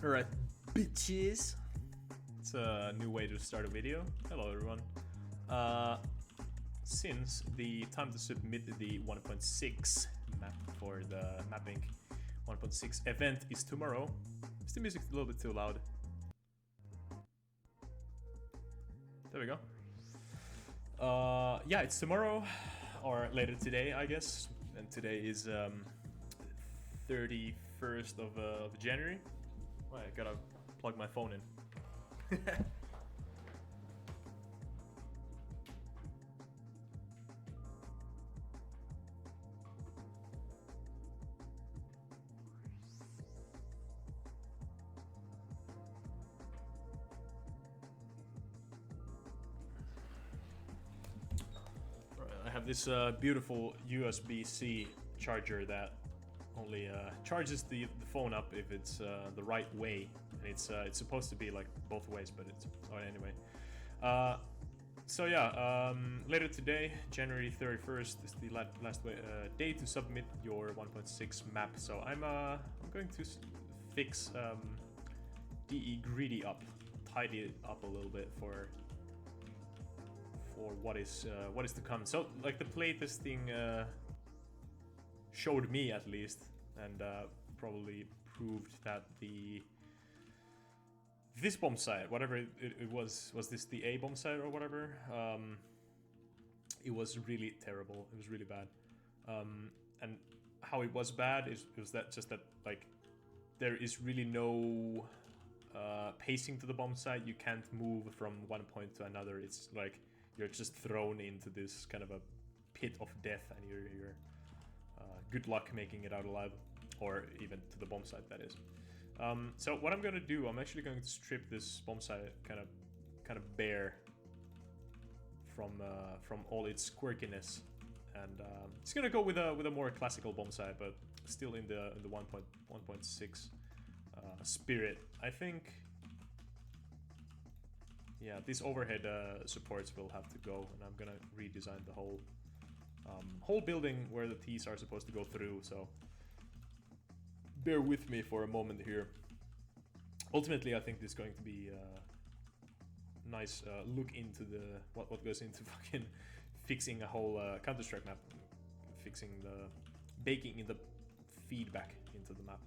Alright, bitches. It's a new way to start a video. Hello everyone. Since the time to submit the 1.6 map for the Mapping 1.6 event is tomorrow. Is the music a little bit too loud? There we go. Yeah, it's tomorrow, or later today, I guess. And today is 31st of January. Well, I gotta plug my phone in. I have this beautiful USB-C charger that only charges the phone up if it's the right way, and it's supposed to be like both ways, but it's anyway. So yeah, later today, January 31st, is the last day to submit your 1.6 map. So I'm going to fix DE greedy up, tidy it up a little bit for what is to come. So like the playtesting showed me at least, and probably proved that this bomb site, whatever it was this the A bomb site or whatever, it was really terrible. It was really bad. And how it was bad was that just that like there is really no pacing to the bomb site. You can't move from one point to another. It's like you're just thrown into this kind of a pit of death, and you're good luck making it out alive, or even to the bomb site, that is. So what I'm gonna do, I'm actually going to strip this bomb site kind of bare from all its quirkiness, and it's gonna go with a more classical bomb site, but still in the 1.6 spirit, I think. Yeah, these overhead supports will have to go, and I'm gonna redesign the whole building where the T's are supposed to go through, so bear with me for a moment here. Ultimately, I think this is going to be a nice look into the what goes into fucking fixing a whole Counter-Strike map, baking in the feedback into the map.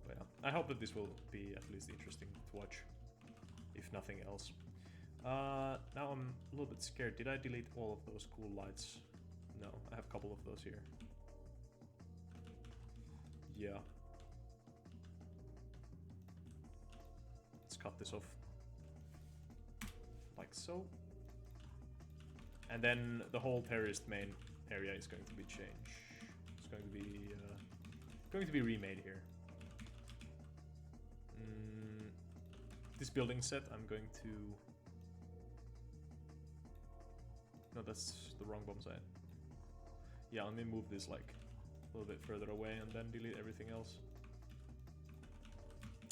But yeah, I hope that this will be at least interesting to watch, if nothing else. Now I'm a little bit scared. Did I delete all of those cool lights? No, I have a couple of those here. Yeah. Let's cut this off. Like so. And then the whole terrorist main area is going to be changed. It's going to be remade here. This building set, I'm going to... No, that's the wrong bomb site. Yeah, let me move this like a little bit further away and then delete everything else.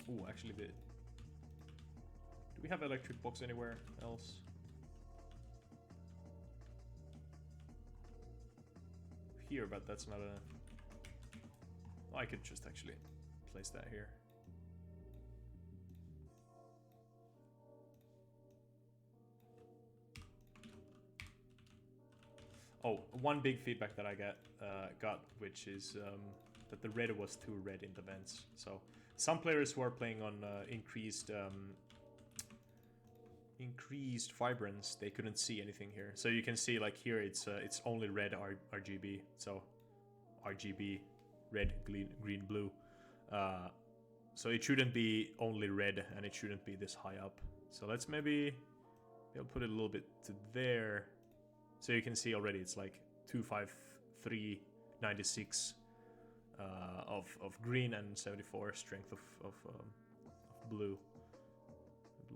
Ooh, actually do we have electric box anywhere else? Here, but that's not a... I could just actually place that here. Oh, one big feedback that I got, which is that the red was too red in the vents. So some players who are playing on increased vibrance, they couldn't see anything here. So you can see like here it's only red RGB. So RGB, red, green, blue. So it shouldn't be only red, and it shouldn't be this high up. So let's maybe put it a little bit to there. So you can see already it's like 25396 of green and 74 strength of blue.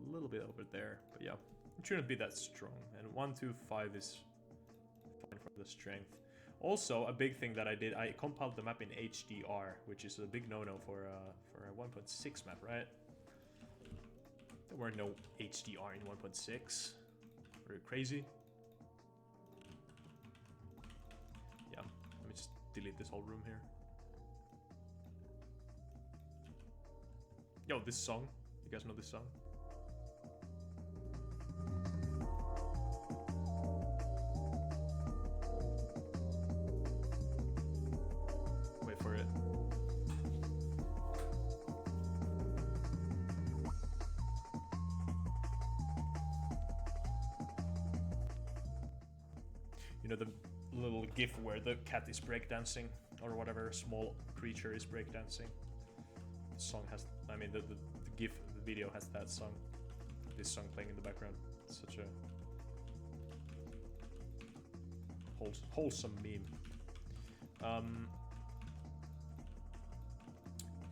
A little bit over there, but yeah, it shouldn't be that strong. And 125 is fine for the strength. Also, a big thing that I did, I compiled the map in HDR, which is a big no-no for a 1.6 map, right? There were no HDR in 1.6. Are you crazy? Yeah, let me just delete this whole room here. Yo, this song. You guys know this song? Wait for it. You know the little gif where the cat is breakdancing or whatever small creature is breakdancing. The song has, I mean, the gif, the video has that song, this song playing in the background. It's such a wholesome meme.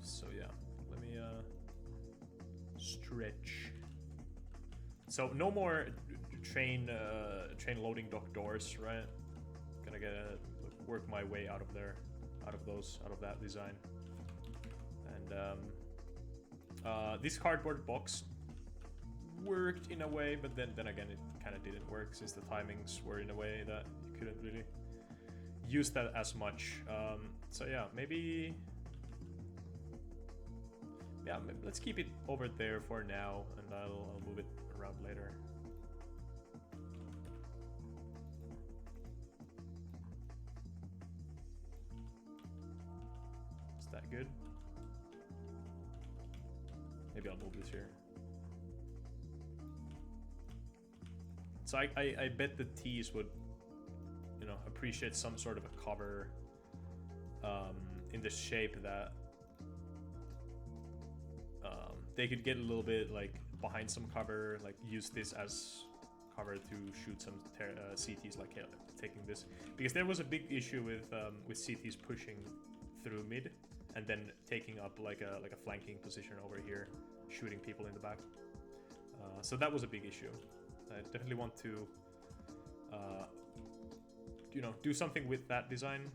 So yeah, let me stretch. So no more train loading dock doors, right? Gonna work my way out of there, out of that design. And this cardboard box worked in a way, but then again it kind of didn't work since the timings were in a way that you couldn't really use that as much. So yeah, maybe let's keep it over there for now, and I'll move it around later. Is that good? Maybe I'll move this here. So I bet the T's would, you know, appreciate some sort of a cover in the shape that they could get a little bit like behind some cover, like use this as cover to shoot some CTs, like taking this, because there was a big issue with CTs pushing through mid and then taking up like a flanking position over here, shooting people in the back. So that was a big issue. I definitely want to, you know, do something with that design.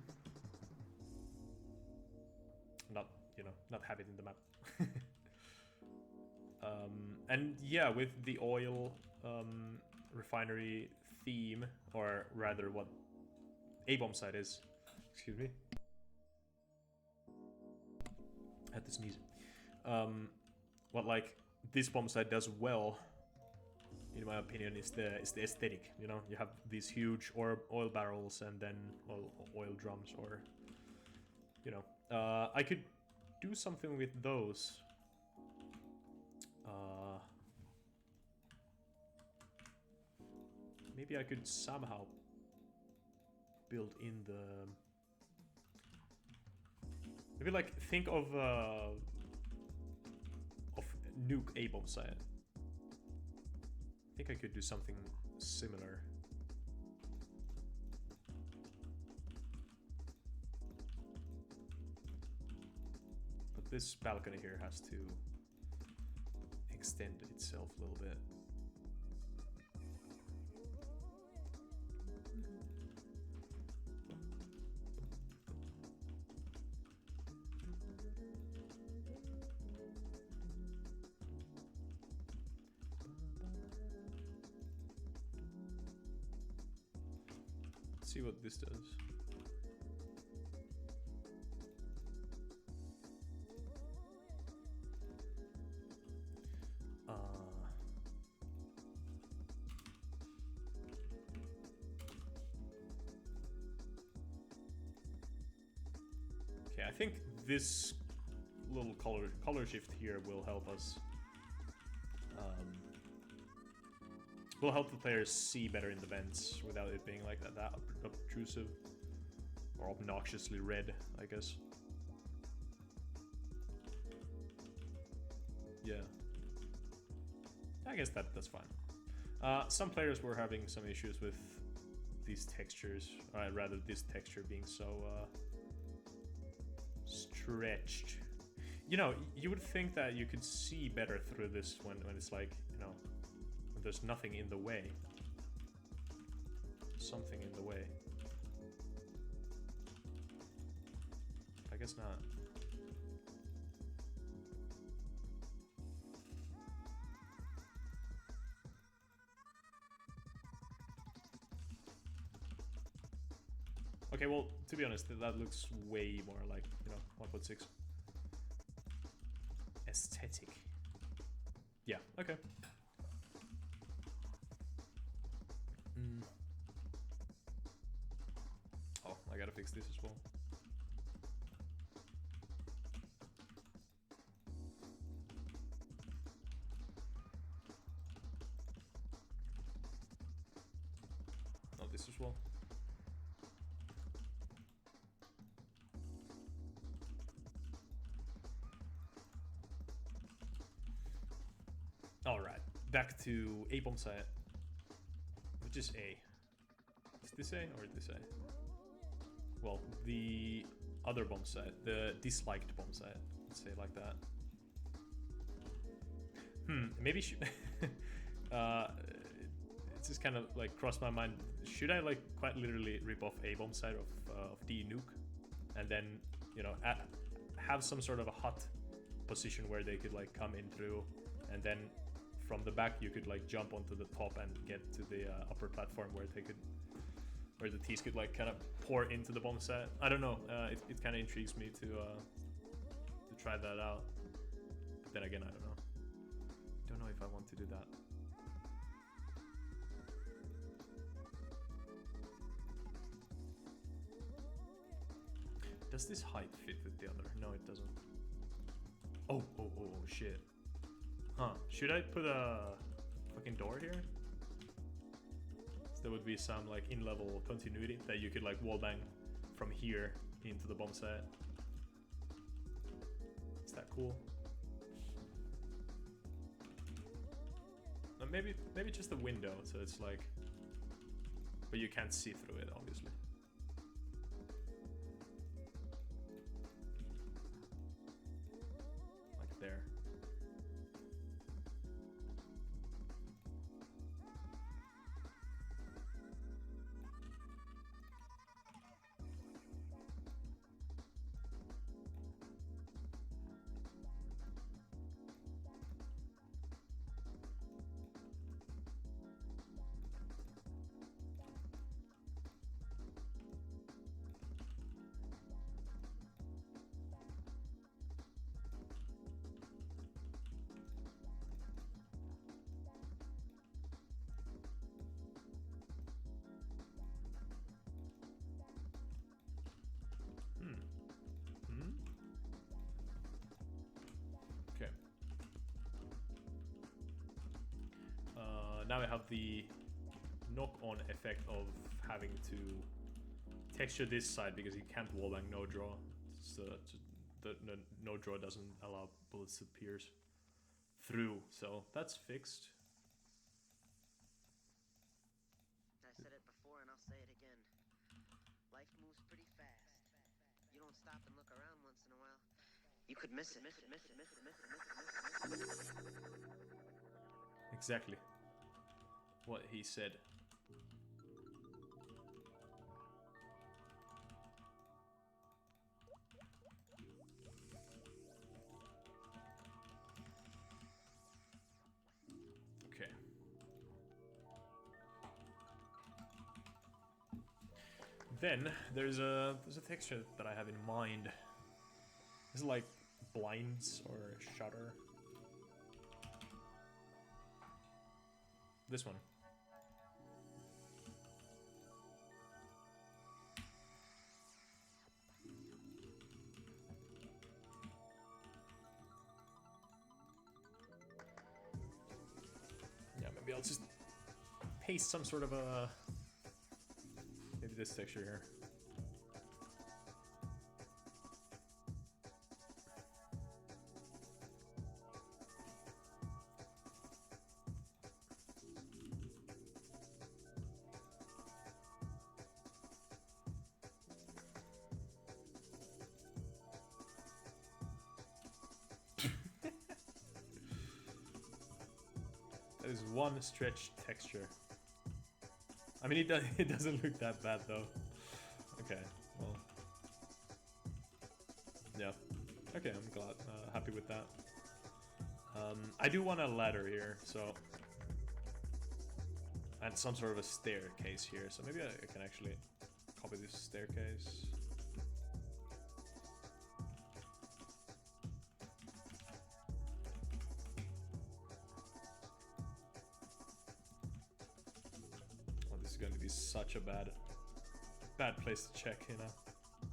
Not, you know, not have it in the map. And yeah, with the oil refinery theme, or rather what A-bomb site is. Excuse me. I had to sneeze. What like this bomb site does well, in my opinion, is the aesthetic. You know, you have these huge oil barrels and then oil drums, or you know, I could do something with those. Maybe I could somehow build in the. Maybe like think of nuke A-bomb site. I think I could do something similar. But this balcony here has to extend itself a little bit. See what this does. Okay, I think this little color shift here will help us. Will help the players see better in the vents without it being like that obtrusive or obnoxiously red, I guess. Yeah, I guess that's fine. Some players were having some issues with these textures, rather this texture being so stretched. You know, you would think that you could see better through this when it's like, you know, when there's nothing in the way. Something in the way. I guess not. Okay, well, to be honest, that looks way more like, you know, 1.6. aesthetic. Yeah, okay. Oh, I gotta fix this as well. Oh, this as well. Alright, back to A bomb site. Which is A? Is this A or is this A? Well, the other bomb site, the disliked bomb site, let's say it like that. Maybe it's just kind of like crossed my mind. Should I like quite literally rip off A bomb site of D nuke, and then, you know, have some sort of a hot position where they could like come in through, and then from the back you could like jump onto the top and get to the upper platform where they could, where the T's could like kind of pour into the bomb set. I don't know. It kind of intrigues me to try that out. But then again, I don't know. Don't know if I want to do that. Does this height fit with the other? No, it doesn't. Oh, shit. Huh. Should I put a fucking door here? So there would be some like in-level continuity that you could like wallbang from here into the bomb set. Is that cool? Maybe just the window, so it's like, but you can't see through it, obviously. Like there. Okay. Now we have the knock-on effect of having to texture this side because you can't wallbang no draw. So the no draw doesn't allow bullets to pierce through. So that's fixed. I said it before and I'll say it again. Life moves pretty fast. You don't stop and look around once in a while, you could miss it. Exactly what he said. Okay. Then there's a texture that I have in mind. Is it like blinds or shutter? This one. Yeah, maybe I'll just paste some sort of a, maybe this texture here. That is one stretched texture. I mean, it doesn't look that bad though. Okay, well, yeah. Okay, I'm glad, happy with that. I do want a ladder here, so, and some sort of a staircase here. So maybe I can actually copy this staircase. This is going to be such a bad place to check, you know.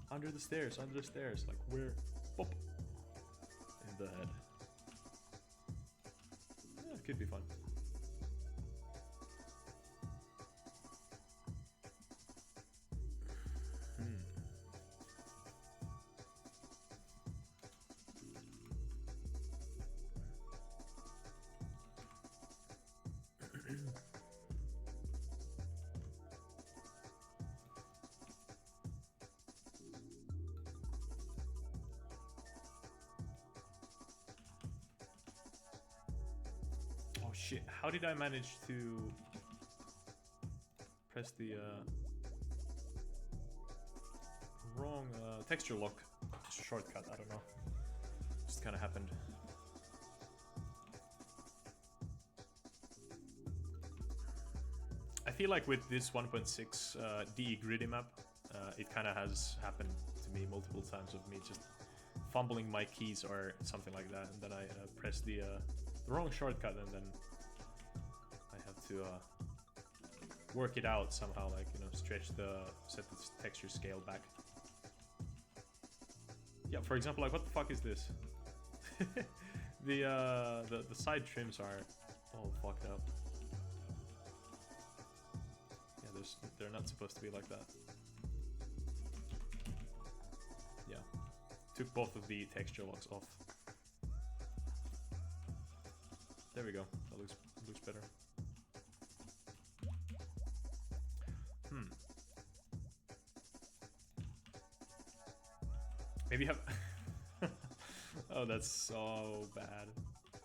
Under the stairs, like where? Pop. In the head. Yeah, it could be fun. Shit, how did I manage to press the wrong texture lock shortcut? I don't know. Just kind of happened. I feel like with this 1.6 DE gritty map, it kind of has happened to me multiple times of me just fumbling my keys or something like that, and then I press the wrong shortcut, and then I have to work it out somehow, like, you know, set the texture scale back. Yeah, for example, like, what the fuck is this? The side trims are all fucked up. Yeah, they're not supposed to be like that. Yeah, took both of the texture locks off. There we go. That looks better. Maybe have. Oh, that's so bad.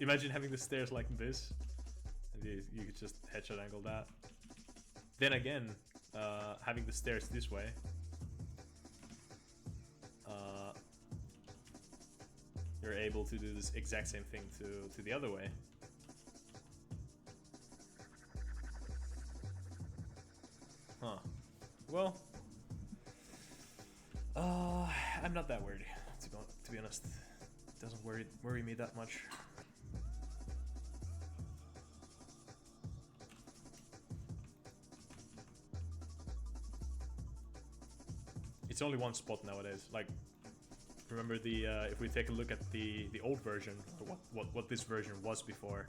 Imagine having the stairs like this. You could just headshot angle that. Then again, having the stairs this way. You're able to do this exact same thing to the other way. Huh. Well, I'm not that worried, to be honest. It doesn't worry me that much. It's only one spot nowadays. Like, remember the if we take a look at the old version, or what this version was before,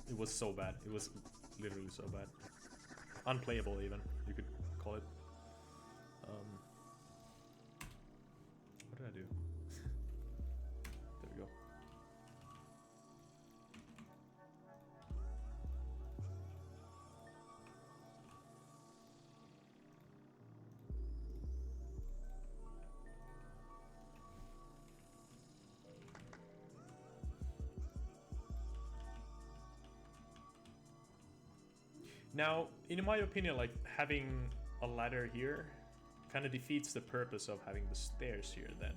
it was so bad. It was literally so bad, unplayable even, you could call it. What did I do? There we go. Now, in my opinion, like, having a ladder here kind of defeats the purpose of having the stairs here then. I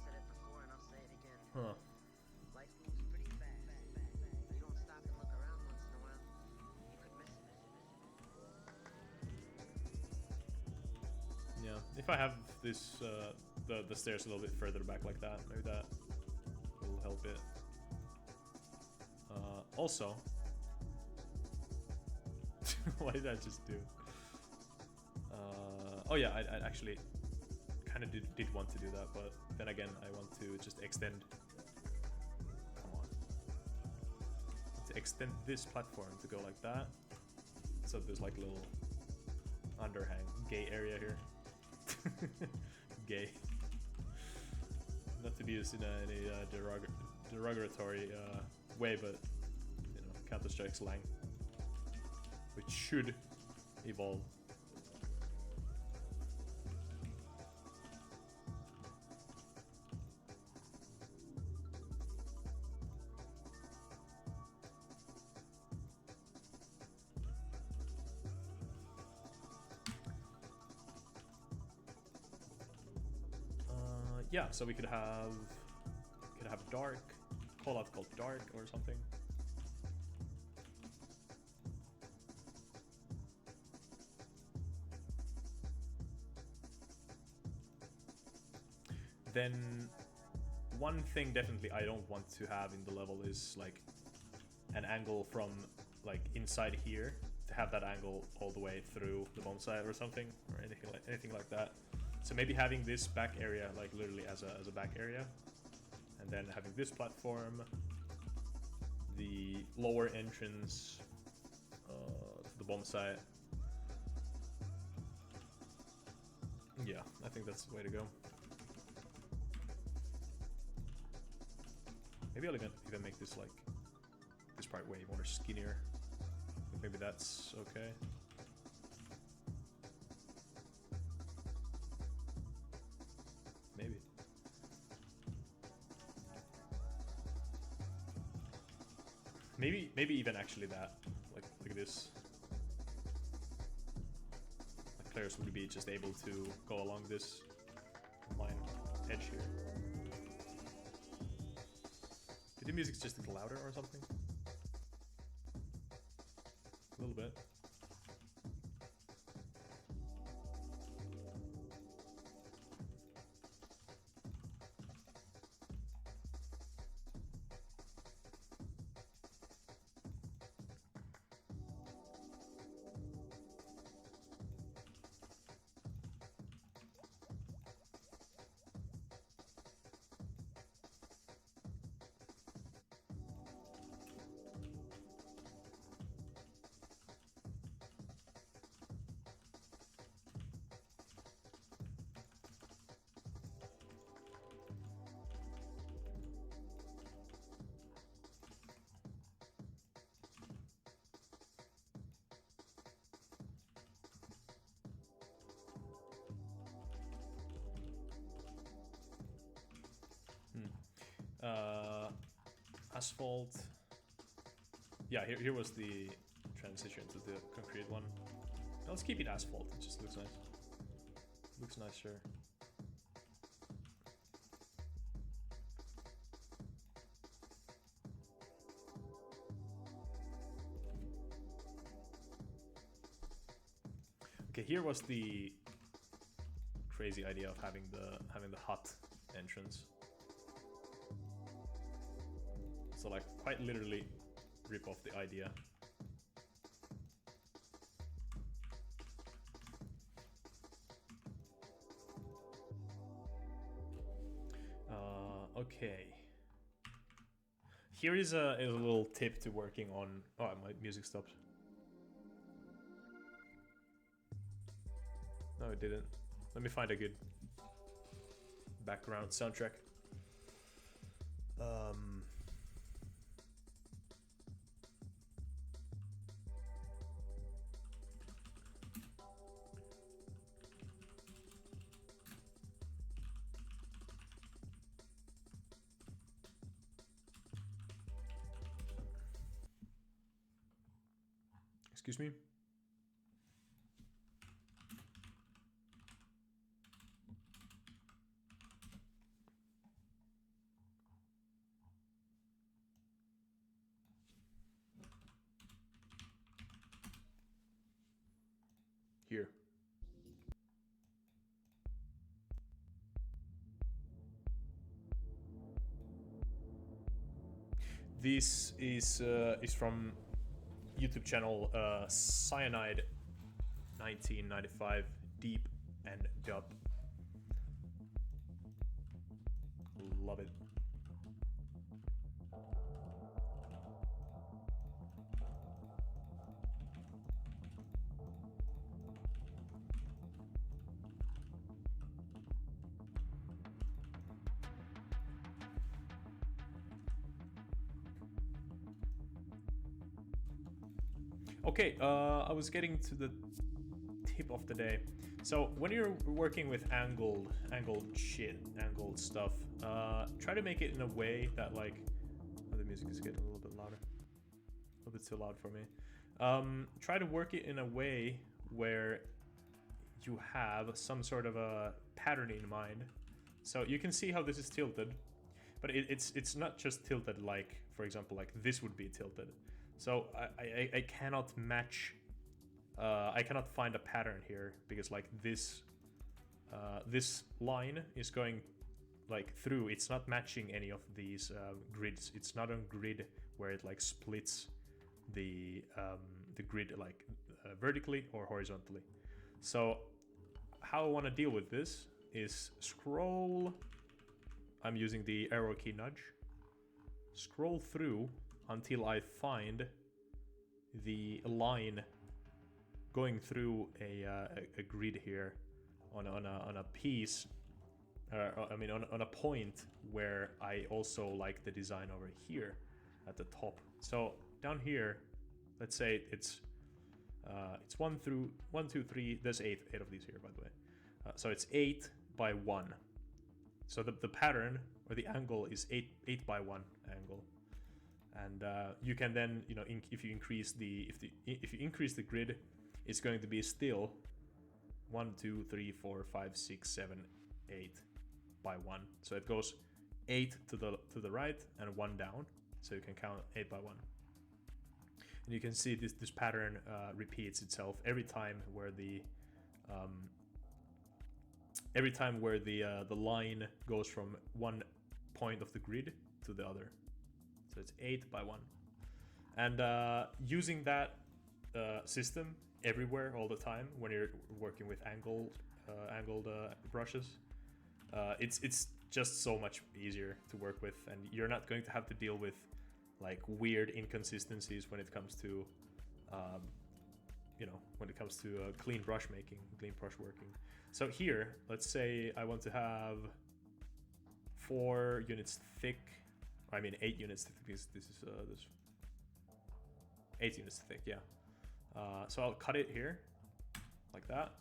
said it before and I'll say it again. Huh. Life moves pretty fast. You don't stop and look around once in a while, you could miss it. Yeah, if I have this the stairs a little bit further back like that, maybe that will help it. Also, what did I just do? Oh yeah, I actually kind of did want to do that, but then again, I want to just extend. Come on. To extend this platform to go like that, so there's like a little underhang, gay area here. Gay. Not to be used in any derogatory way, but you know, Counter-Strike slang, which should evolve. Yeah, so we could have dark, call out called dark or something. Then one thing definitely I don't want to have in the level is like an angle from like inside here to have that angle all the way through the bomb site or something, or anything like that. So maybe having this back area like literally as a back area, and then having this platform, the lower entrance to the bomb site. Yeah, I think that's the way to go. Maybe I'll even make this like this part way more skinnier. Maybe that's okay. Maybe. Maybe even actually that, like this. Like players would be just able to go along this line edge here. Did the music just get louder or something? A little bit. Asphalt. Yeah, here was the transition to the concrete one. Now let's keep it asphalt. It just looks nice. Looks nicer. Okay, here was the crazy idea of having the hut entrance. So like quite literally rip off the idea. Okay. Here is a little tip to working on. Oh, my music stopped. No, it didn't. Let me find a good background soundtrack. Excuse me. Here. This is from YouTube channel Cyanide 1995 Deep and Dub. Love it. Okay, I was getting to the tip of the day. So when you're working with angled stuff, try to make it in a way that like, oh, the music is getting a little bit louder, a little bit too loud for me. Try to work it in a way where you have some sort of a pattern in mind. So you can see how this is tilted, but it's not just tilted like, for example, like this would be tilted. So I cannot match, I cannot find a pattern here because like this line is going like through, it's not matching any of these grids. It's not on grid where it like splits the grid like vertically or horizontally. So how I want to deal with this is scroll. I'm using the arrow key nudge. Scroll through until I find the line going through a grid here on a piece. I mean on a point where I also like the design over here at the top. So down here, let's say it's 1 through 1, 2, 3. There's eight of these here, by the way. So it's 8 by 1. So the pattern or the angle is 8 by 1 angle, and you can then, you know, if you increase the grid, it's going to be still 1, 2, 3, 4, 5, 6, 7, 8 by 1. So it goes 8 to the right and 1 down. So you can count 8 by 1. And you can see this pattern repeats itself every time where the line goes from one point of the grid to the other. So it's 8 by 1. And using that system everywhere all the time when you're working with angled brushes, it's just so much easier to work with, and you're not going to have to deal with like weird inconsistencies when it comes to clean brush making, clean brush working. So here, let's say I want to have 4 units thick. I mean 8 units thick, because this is this 8 units thick, yeah. So I'll cut it here like that.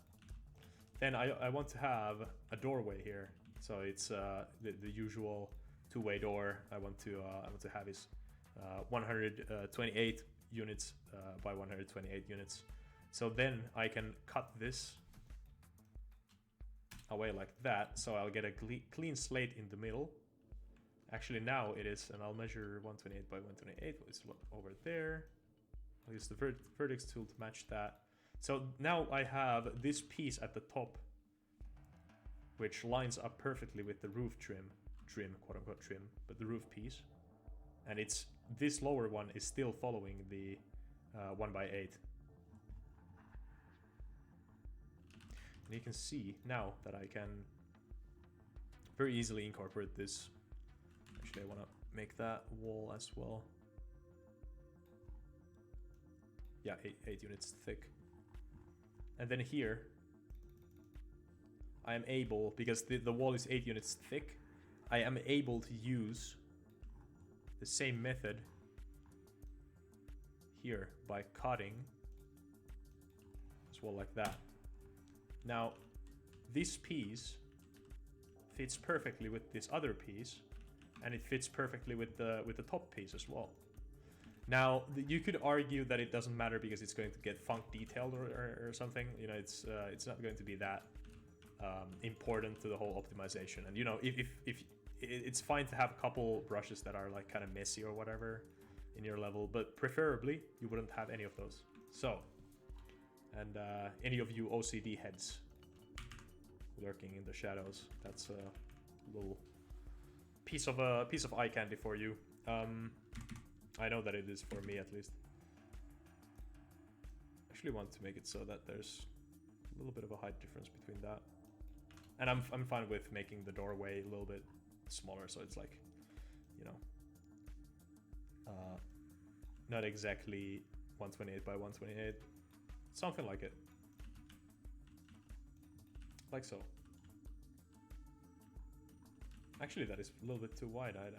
Then I want to have a doorway here. So it's the usual two-way door. I want to have is 128 units by 128 units. So then I can cut this away like that. So I'll get a clean slate in the middle. Actually now it is, and I'll measure 128 by 128. It's over there. I'll use the vertex tool to match that. So now I have this piece at the top, which lines up perfectly with the roof trim, quote unquote trim, but the roof piece. And it's this lower one is still following the 1x8. And you can see now that I can very easily incorporate this. Actually, I want to make that wall as well. Yeah, 8 units thick. And then here, I am able, because the wall is 8 units thick, I am able to use the same method here by cutting as well like that. Now, this piece fits perfectly with this other piece, and it fits perfectly with the top piece as well. Now, you could argue that it doesn't matter because it's going to get funk detailed or something. You know, it's not going to be that important to the whole optimization. And you know, if it's fine to have a couple brushes that are like kind of messy or whatever in your level, but preferably you wouldn't have any of those. So, and any of you OCD heads lurking in the shadows, that's a little piece of eye candy for you. I know that it is for me, at least. I actually want to make it so that there's a little bit of a height difference between that. And I'm fine with making the doorway a little bit smaller, so it's like, you know, not exactly 128 by 128, something like it, like so. Actually, that is a little bit too wide. I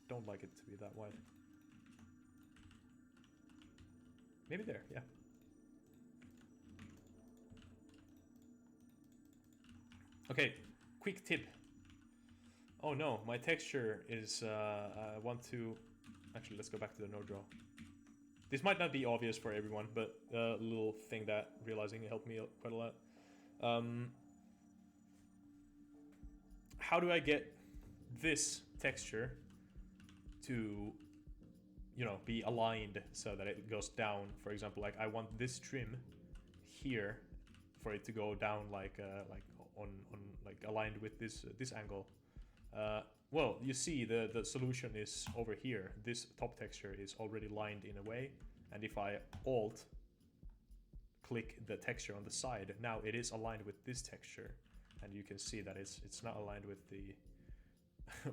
don't like it to be that wide. Maybe there, yeah. Okay, quick tip. Oh no, my texture is, I want to, actually let's go back to the no draw. This might not be obvious for everyone, but a little thing that realizing it helped me quite a lot. How do I get this texture to, you know, be aligned so that it goes down? For example, like I want this trim here for it to go down like on like aligned with this angle. Well, you see the solution is over here. This top texture is already lined in a way, and if I Alt click the texture on the side, now it is aligned with this texture, and you can see that it's not aligned with the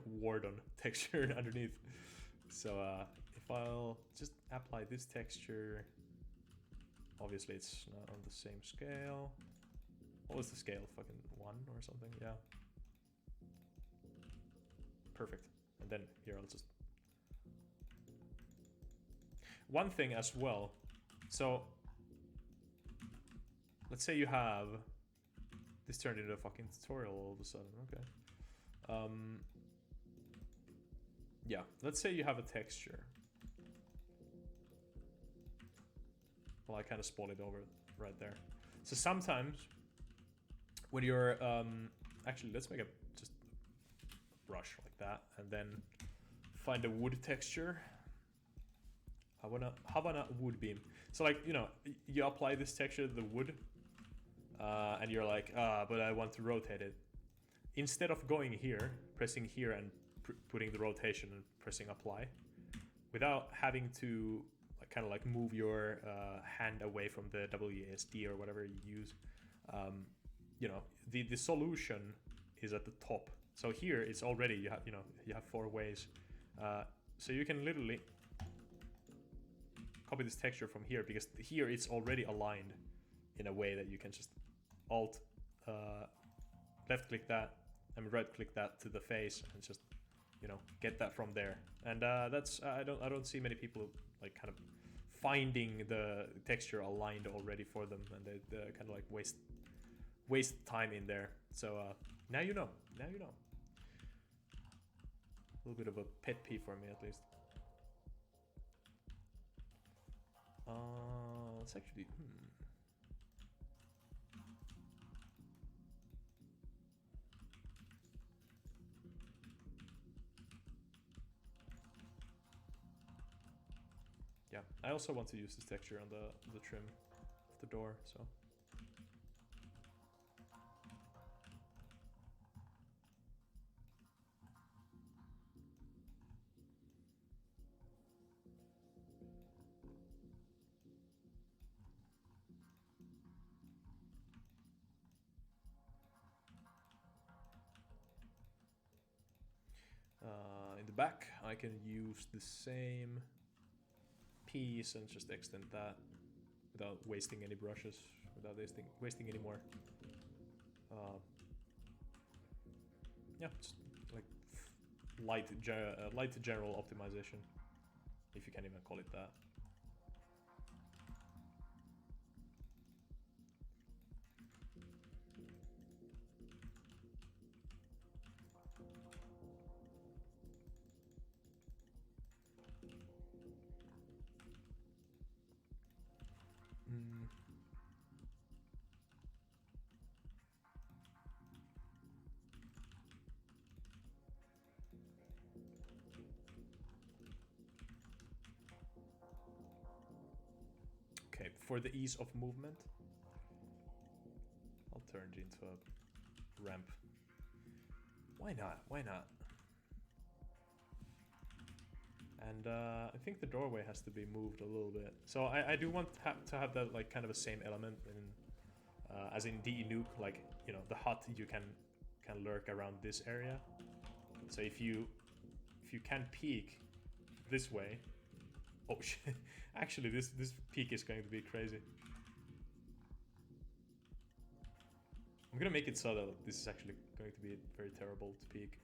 Warden texture underneath. So if I'll just apply this texture, obviously it's not on the same scale. What was the scale? Fucking 1 or something? Yeah. Perfect. And then here I'll just... One thing as well. So let's say you have... This turned into a fucking tutorial all of a sudden. Okay. Yeah, let's say you have a texture. Well, I kind of spoiled it over right there. So sometimes when you're... actually, let's make a just brush like that, and then find a wood texture. How about a wood beam? So like, you know, you apply this texture to the wood, and you're like, but I want to rotate it. Instead of going here, pressing here and putting the rotation and pressing apply, without having to like, kind of like move your hand away from the WASD or whatever you use, you know, the solution is at the top. So here it's already, you have 4 ways. So you can literally copy this texture from here, because here it's already aligned in a way that you can just Alt left click that and right click that to the face and just, you know, get that from there. And that's I don't see many people like kind of finding the texture aligned already for them, and they kind of like waste time in there. So now you know. Now you know. A little bit of a pet peeve for me, at least. Let's actually... Yeah, I also want to use this texture on the trim of the door, so... In the back, I can use the same piece and just extend that without wasting any brushes, without wasting any more. Yeah, just like light general optimization, if you can even call it that. Okay, for the ease of movement, I'll turn it into a ramp. Why not? Why not? And I think the doorway has to be moved a little bit. So I do want to have that like kind of the same element in, as in DE Nuke, like, you know, the hut, you can lurk around this area. So if you can peek this way, oh shit! Actually, this peek is going to be crazy. I'm gonna make it so that this is actually going to be very terrible to peek.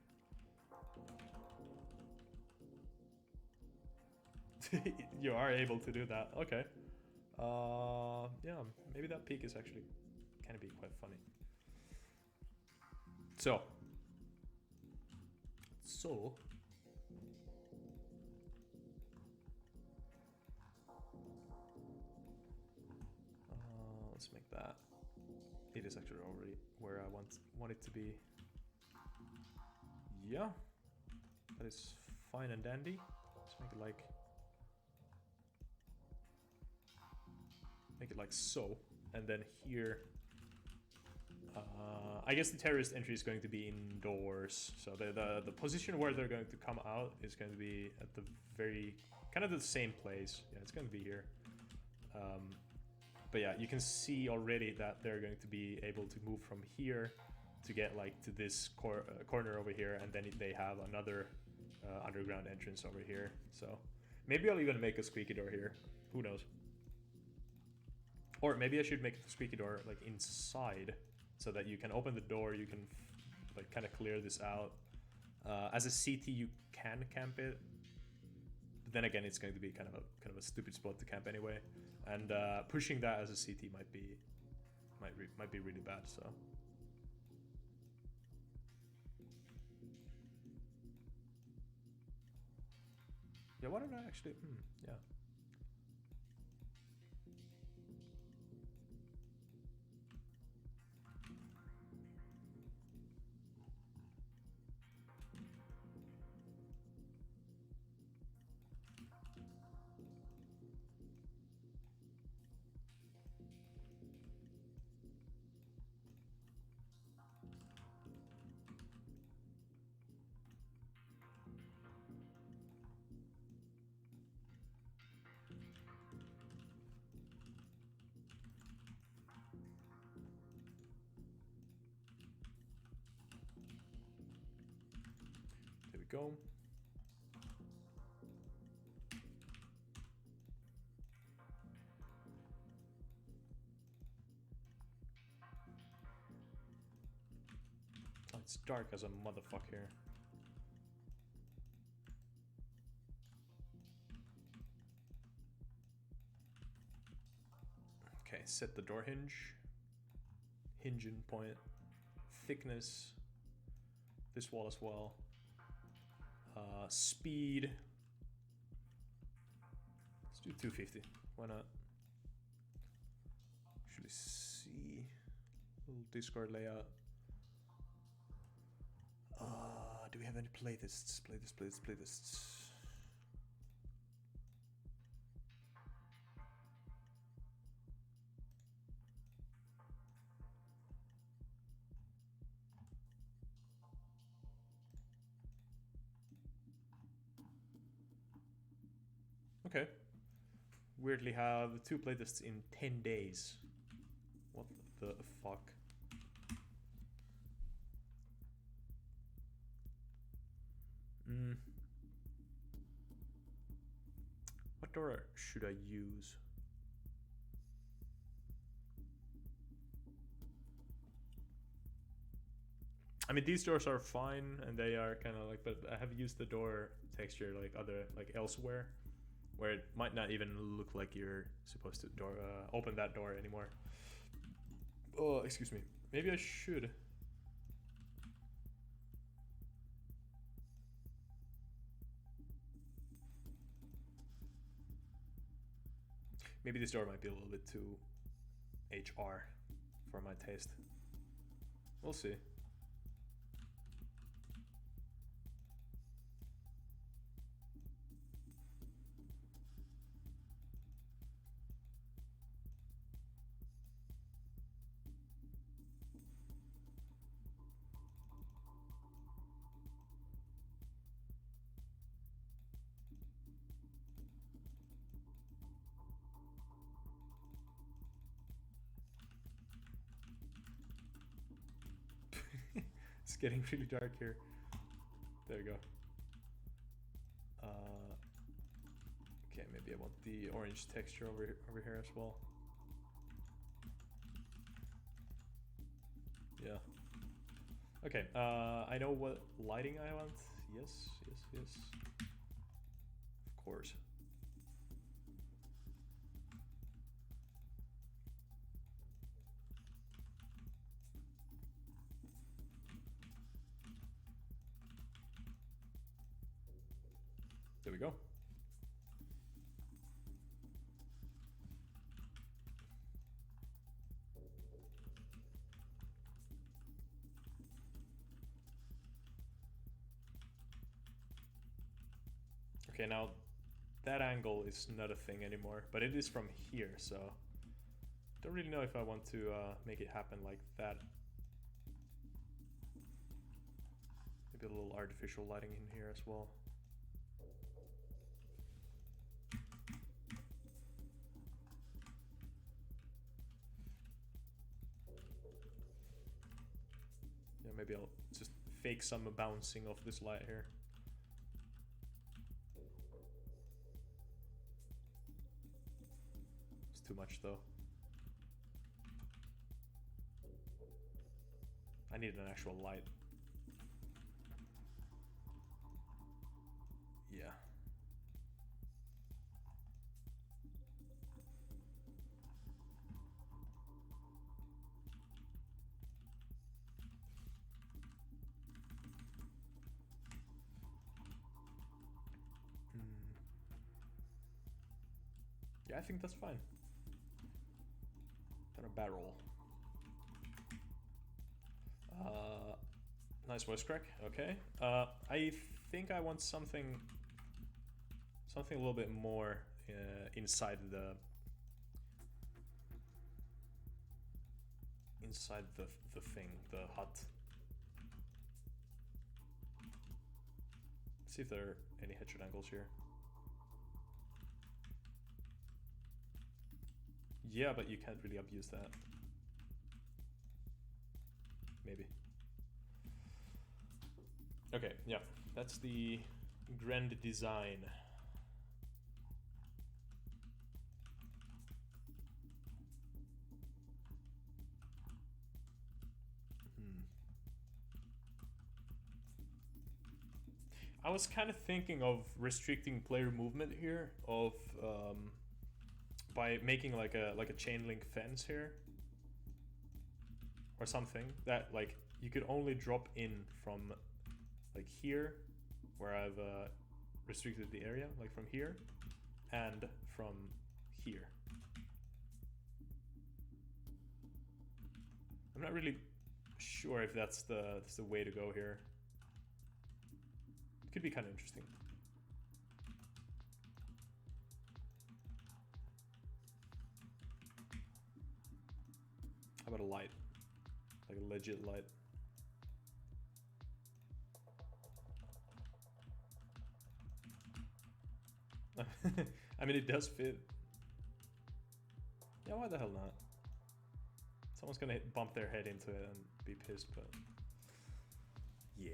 You are able to do that. Okay. Yeah, maybe that peak is actually can be quite funny. So let's make that. It is actually already where I want it to be. Yeah, that is fine and dandy. Let's make it like so, and then here I guess the terrorist entry is going to be indoors, so the position where they're going to come out is going to be at the very kind of the same place. Yeah, it's going to be here. But yeah, you can see already that they're going to be able to move from here to get like to this corner over here, and then they have another underground entrance over here. So maybe I'll even make a squeaky door here. Who knows? Or maybe I should make the squeaky door like inside, so that you can open the door, you can like kind of clear this out. As a CT, you can camp it, but then again, it's going to be kind of a stupid spot to camp anyway. And pushing that as a CT might be really bad. So. Yeah, why don't I actually? Yeah. There we go. Oh, it's dark as a motherfucker. Okay, set the door hinge. Hinge in point. Thickness. This wall as well. Speed. Let's do 250. Why not? Actually see. Little Discord layout. Do we have any playlists? Playlists. Okay. Weirdly have 2 playlists in 10 days. What the fuck? What door should I use? I mean, these doors are fine, and they are kind of like, but I have used the door texture like elsewhere, where it might not even look like you're supposed to open that door anymore. Oh, excuse me. Maybe I should. Maybe this door might be a little bit too HR for my taste. We'll see. It's getting really dark here. There we go. Okay, maybe I want the orange texture over here as well. Yeah. Okay, I know what lighting I want. Yes. Of course. There we go. Okay, now that angle is not a thing anymore, but it is from here, so don't really know if I want to make it happen like that Maybe a little artificial lighting in here as well. Yeah, maybe I'll just fake some bouncing of this light here. It's too much though. I need an actual light. Yeah. Yeah, I think that's fine. Kind of barrel. Nice voice crack. Okay. I think I want something a little bit more inside the thing, the hut. See if there are any headshot angles here. Yeah, but you can't really abuse that. Maybe. Okay, yeah, that's the grand design. I was kind of thinking of restricting player movement here, of by making like a chain link fence here, or something that like you could only drop in from like here, where I've restricted the area, like from here, and from here. I'm not really sure if that's the way to go here. It could be kind of interesting. How about a light? Like a legit light. I mean, it does fit. Yeah, why the hell not? Someone's gonna bump their head into it and be pissed, but... Yeah.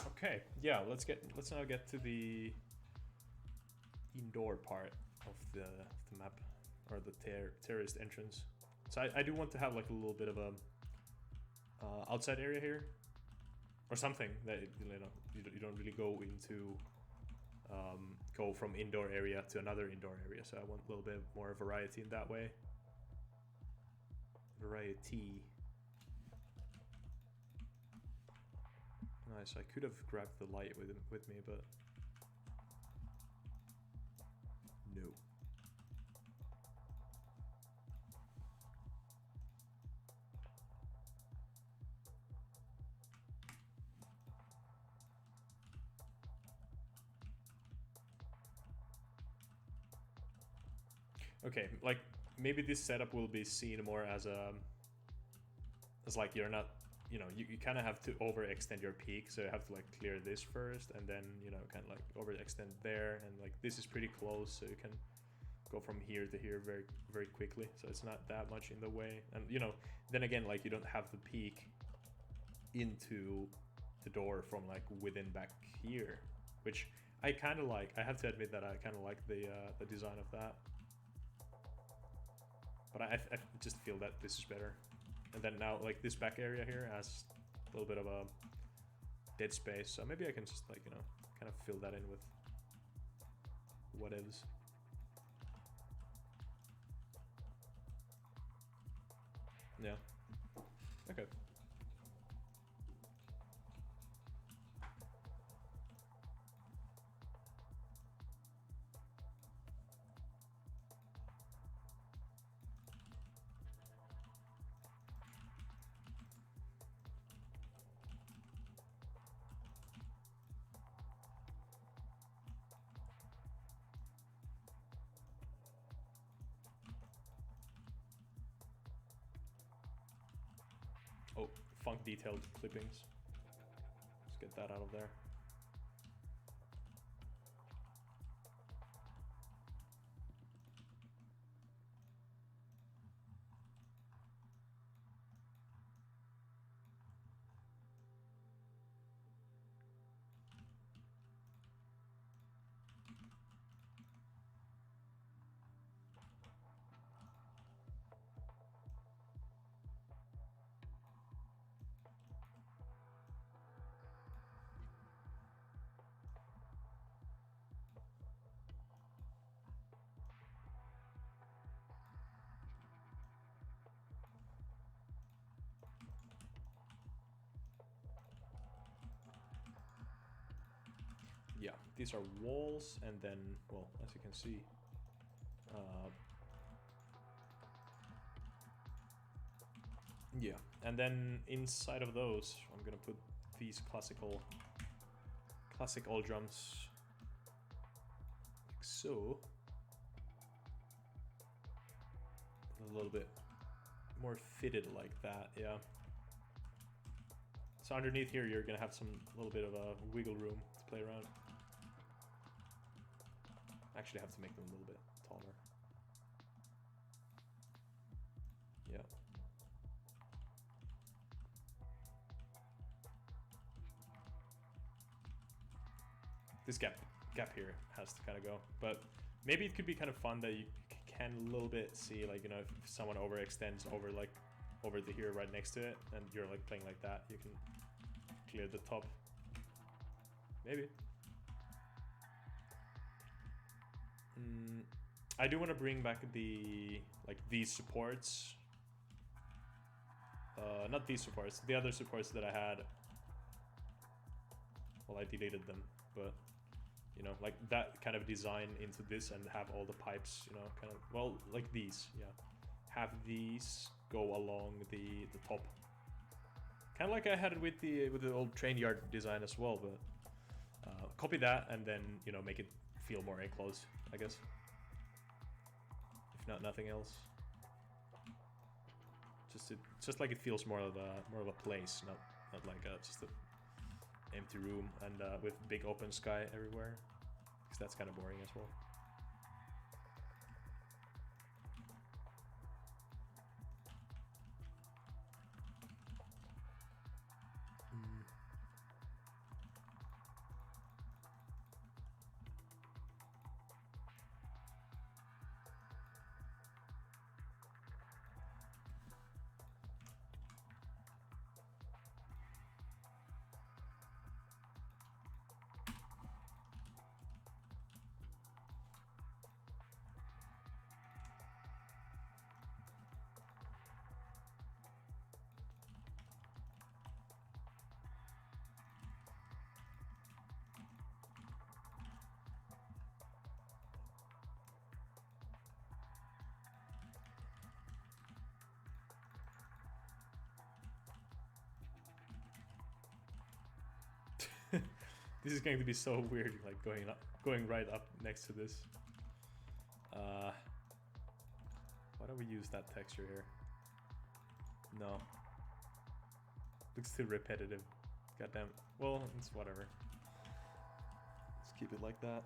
Okay, yeah, let's now get to the indoor part of the map, or the terrorist entrance. So I do want to have like a little bit of a outside area here, or something that you don't really go into, go from indoor area to another indoor area. So I want a little bit more variety in that way. Variety. Nice. I could have grabbed the light with me, but no. Okay, like maybe this setup will be seen more as like you're not, you kind of have to overextend your peak, so you have to like clear this first, and then kind of like overextend there, and like this is pretty close, so you can go from here to here very very quickly, so it's not that much in the way. And then again, like you don't have the peak into the door from like within back here, which I kind of like. I have to admit that I kind of like the design of that, but I just feel that this is better. And then now, like, this back area here has a little bit of a dead space, so maybe I can just, like, kind of fill that in with whatevs. Yeah. Okay. Oh, funk detailed clippings. Let's get that out of there. Yeah, these are walls, and then, well, as you can see, yeah, and then inside of those, I'm gonna put these classic all drums, like so, a little bit more fitted like that, yeah. So underneath here, you're gonna have some little bit of a wiggle room to play around. Actually, have to make them a little bit taller. Yeah. This gap here has to kind of go, but maybe it could be kind of fun that you can a little bit see, like, you know, if someone overextends over the here right next to it, and you're like playing like that, you can clear the top. Maybe. I do want to bring back these supports. Not these supports, the other supports that I had. Well, I deleted them, but you know, like that kind of design into this and have all the pipes, you know, kind of, well, like these, yeah. Have these go along the top. Kind of like I had it with the old train yard design as well, but copy that and then, you know, make it feel more enclosed, I guess. If not nothing else. Just like it feels more of a place, not like just a empty room and with big open sky everywhere, because that's kind of boring as well. This is going to be so weird, like going right up next to this. Why don't we use that texture here? No. Looks too repetitive. Goddamn. Well, it's whatever. Let's keep it like that.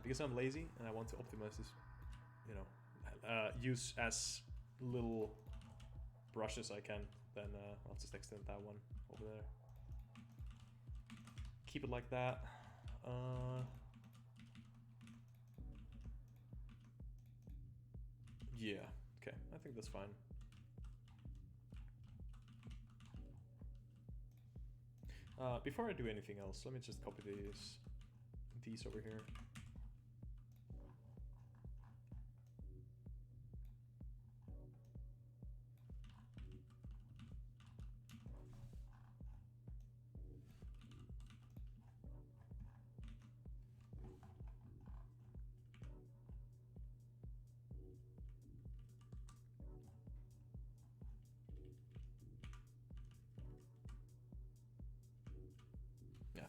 Because I'm lazy and I want to optimize this, you know, use as little brush as I can, then I'll just extend that one over there. Keep it like that. Yeah, okay, I think that's fine. Before I do anything else, let me just copy these over here.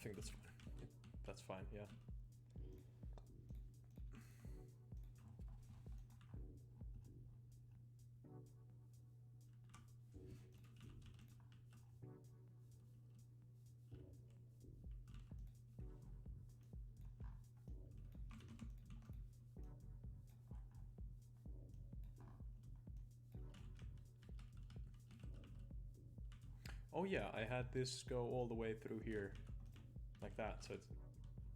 think that's fine. That's fine, yeah. Oh yeah, I had this go all the way through here, like that, so it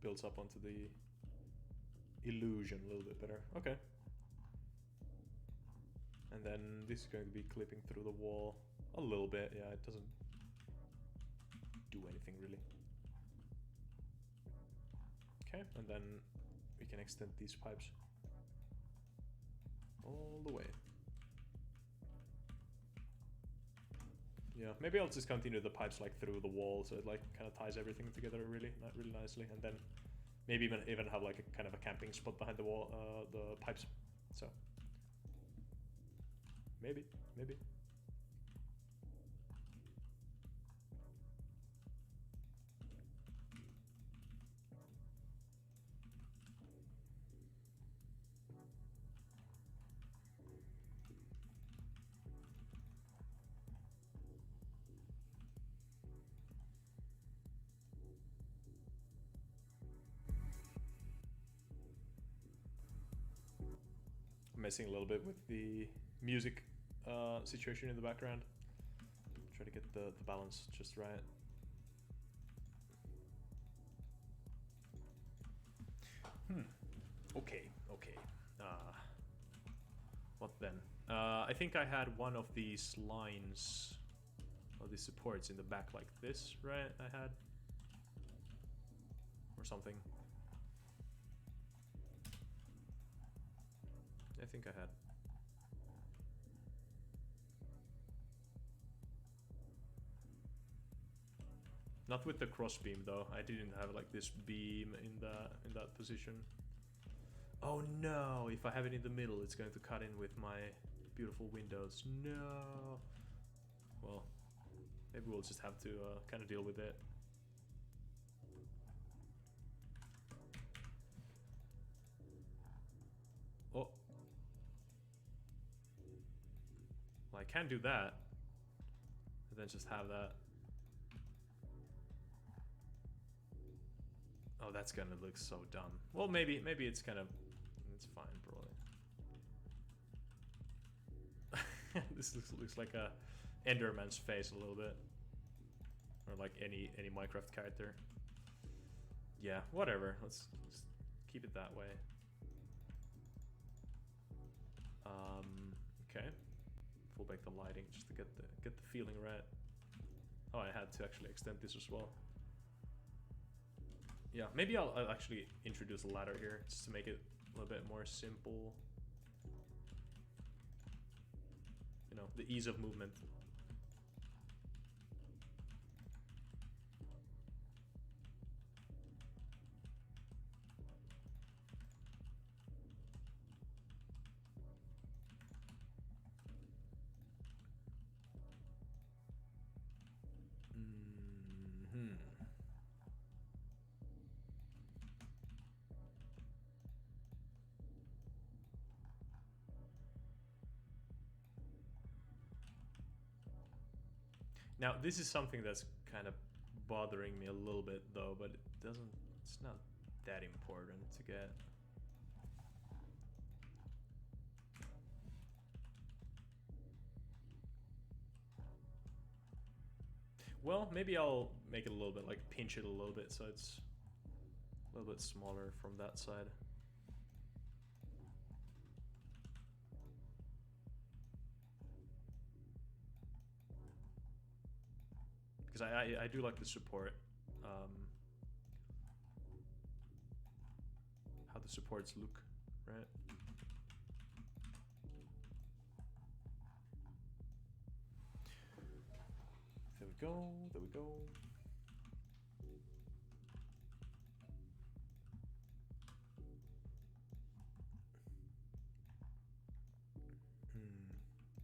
builds up onto the illusion a little bit better. Okay. And then this is going to be clipping through the wall a little bit. Yeah, it doesn't do anything really. Okay, and then we can extend these pipes all the way. Yeah, maybe I'll just continue the pipes like through the wall, so it like kind of ties everything together really nicely, and then maybe even have like a kind of a camping spot behind the wall, the pipes. So maybe. Messing a little bit with the music situation in the background. Try to get the balance just right. Okay. What then? I think I had one of these lines, or these supports in the back like this, right? I had, or something. I think I had. Not with the cross beam though. I didn't have like this beam in that position. Oh no! If I have it in the middle, it's going to cut in with my beautiful windows. No. Well, maybe we'll just have to kind of deal with it. Oh. Well, I can do that. And then just have that. Oh, that's gonna look so dumb. Well, maybe it's kind of, it's fine probably. This looks like a Enderman's face a little bit, or like any Minecraft character. Yeah, whatever. Let's keep it that way. Okay. Full back the lighting just to get the feeling right. Oh, I had to actually extend this as well. Yeah, maybe I'll actually introduce a ladder here just to make it a little bit more simple. You know, the ease of movement. Now, this is something that's kind of bothering me a little bit though, but it's not that important to get. Well, maybe I'll make it a little bit, like pinch it a little bit so it's a little bit smaller from that side. Because I do like the support, how the supports look, right? There we go, there we go.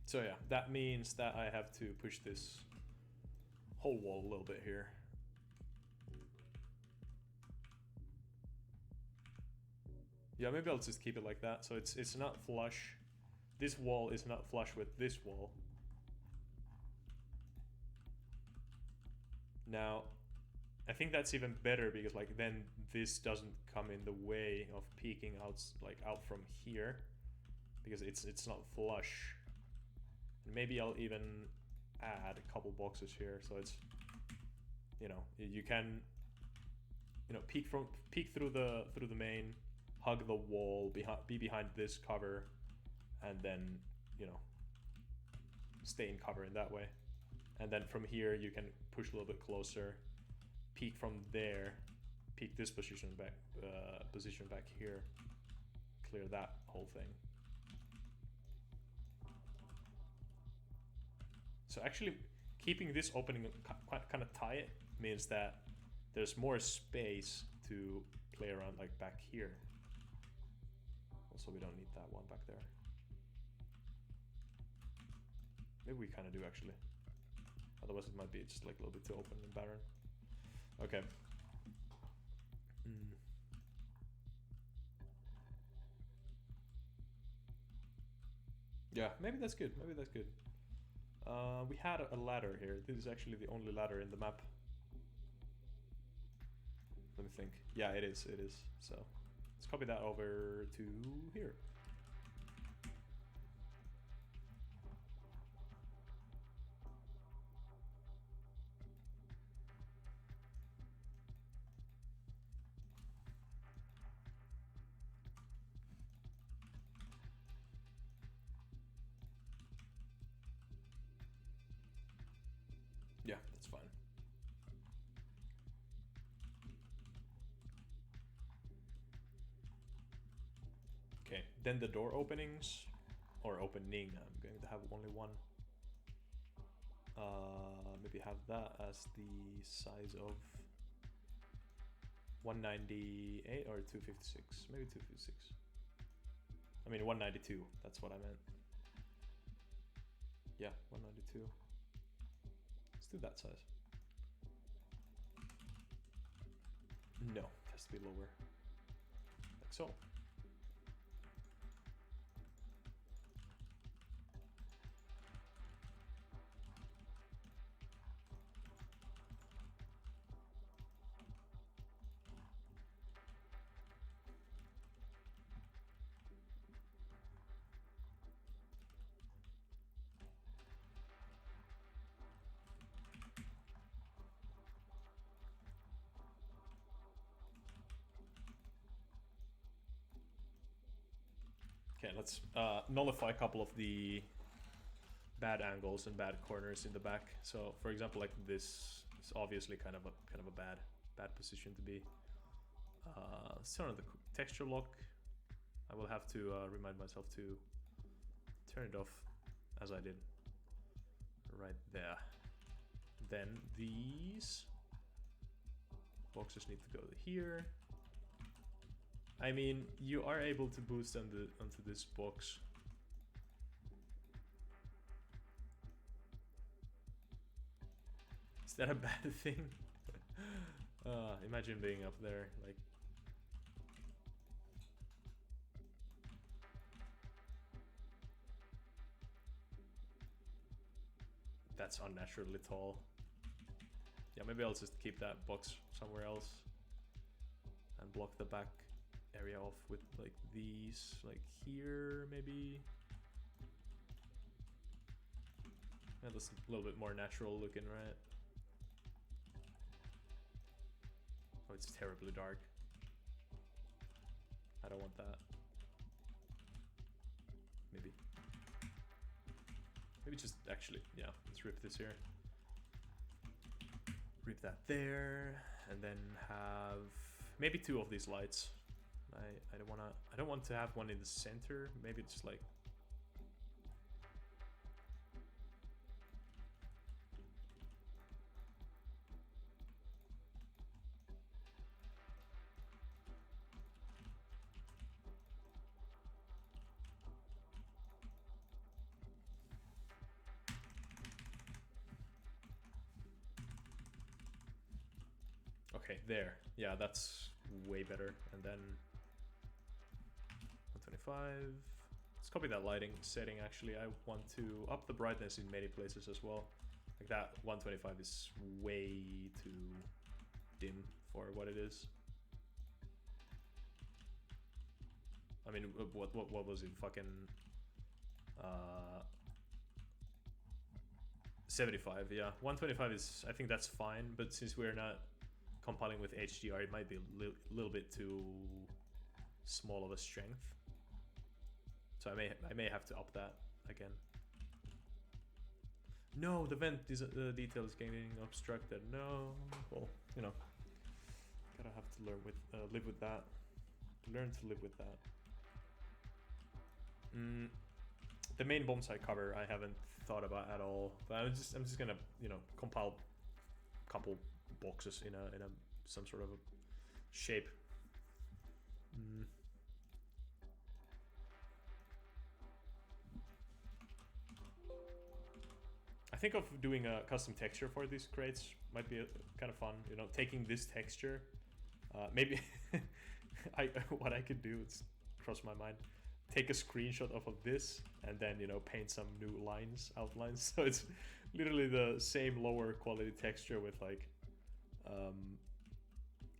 So yeah, that means that I have to push this whole wall a little bit here. Yeah, maybe I'll just keep it like that. So it's not flush. This wall is not flush with this wall. Now, I think that's even better because like then this doesn't come in the way of peeking out like out from here because it's not flush. Maybe I'll even add a couple boxes here so it's, you know, you can, you know, peek through the main, hug the wall, be behind this cover, and then, you know, stay in cover in that way. And then from here you can push a little bit closer, peek from there, peek this position back here, clear that whole thing. So actually keeping this opening kind of tight means that there's more space to play around like back here. Also, we don't need that one back there. Maybe we kind of do actually. Otherwise it might be just like a little bit too open and barren. Okay. Yeah, maybe that's good. Maybe that's good. We had a ladder here. This is actually the only ladder in the map. Let me think. Yeah, it is. It is. So let's copy that over to here. Yeah, that's fine. Okay, then the door openings, or opening, I'm going to have only one. Maybe have that as the size of 198 or 256, maybe 256. I mean 192, that's what I meant. Yeah, 192. Let's do that size. No, it has to be lower. Like so. Okay, let's nullify a couple of the bad angles and bad corners in the back. So, for example, like this is obviously kind of a bad position to be. Turn on the texture lock. I will have to remind myself to turn it off, as I did right there. Then these boxes need to go here. I mean, you are able to boost onto this box. Is that a bad thing? Imagine being up there, like. That's unnaturally tall. Yeah, maybe I'll just keep that box somewhere else and block the back area off with like these, like here maybe. Yeah, that's a little bit more natural looking, right? Oh, it's terribly dark. I don't want that. Maybe just actually, yeah, let's rip this here. Rip that there, and then have maybe two of these lights. I don't want to have one in the center. Maybe it's just like. Okay, there. Yeah, that's way better. And then 125. Let's copy that lighting setting. Actually, I want to up the brightness in many places as well. Like that 125 is way too dim for what it is. I mean, what was it? Fucking 75. Yeah, 125 is. I think that's fine. But since we're not compiling with HDR, it might be a little bit too small of a strength. So I may have to up that again. No, the vent detail is getting obstructed. No, well, you know, gotta have to learn with live with that. Learn to live with that. The main bomb site cover I haven't thought about at all, but I'm just gonna, you know, compile a couple boxes in a some sort of a shape. I think of doing a custom texture for these crates might be kind of fun. You know, taking this texture, maybe what I could do, it's crossed my mind. Take a screenshot of this and then, you know, paint some new outlines. So it's literally the same lower quality texture with like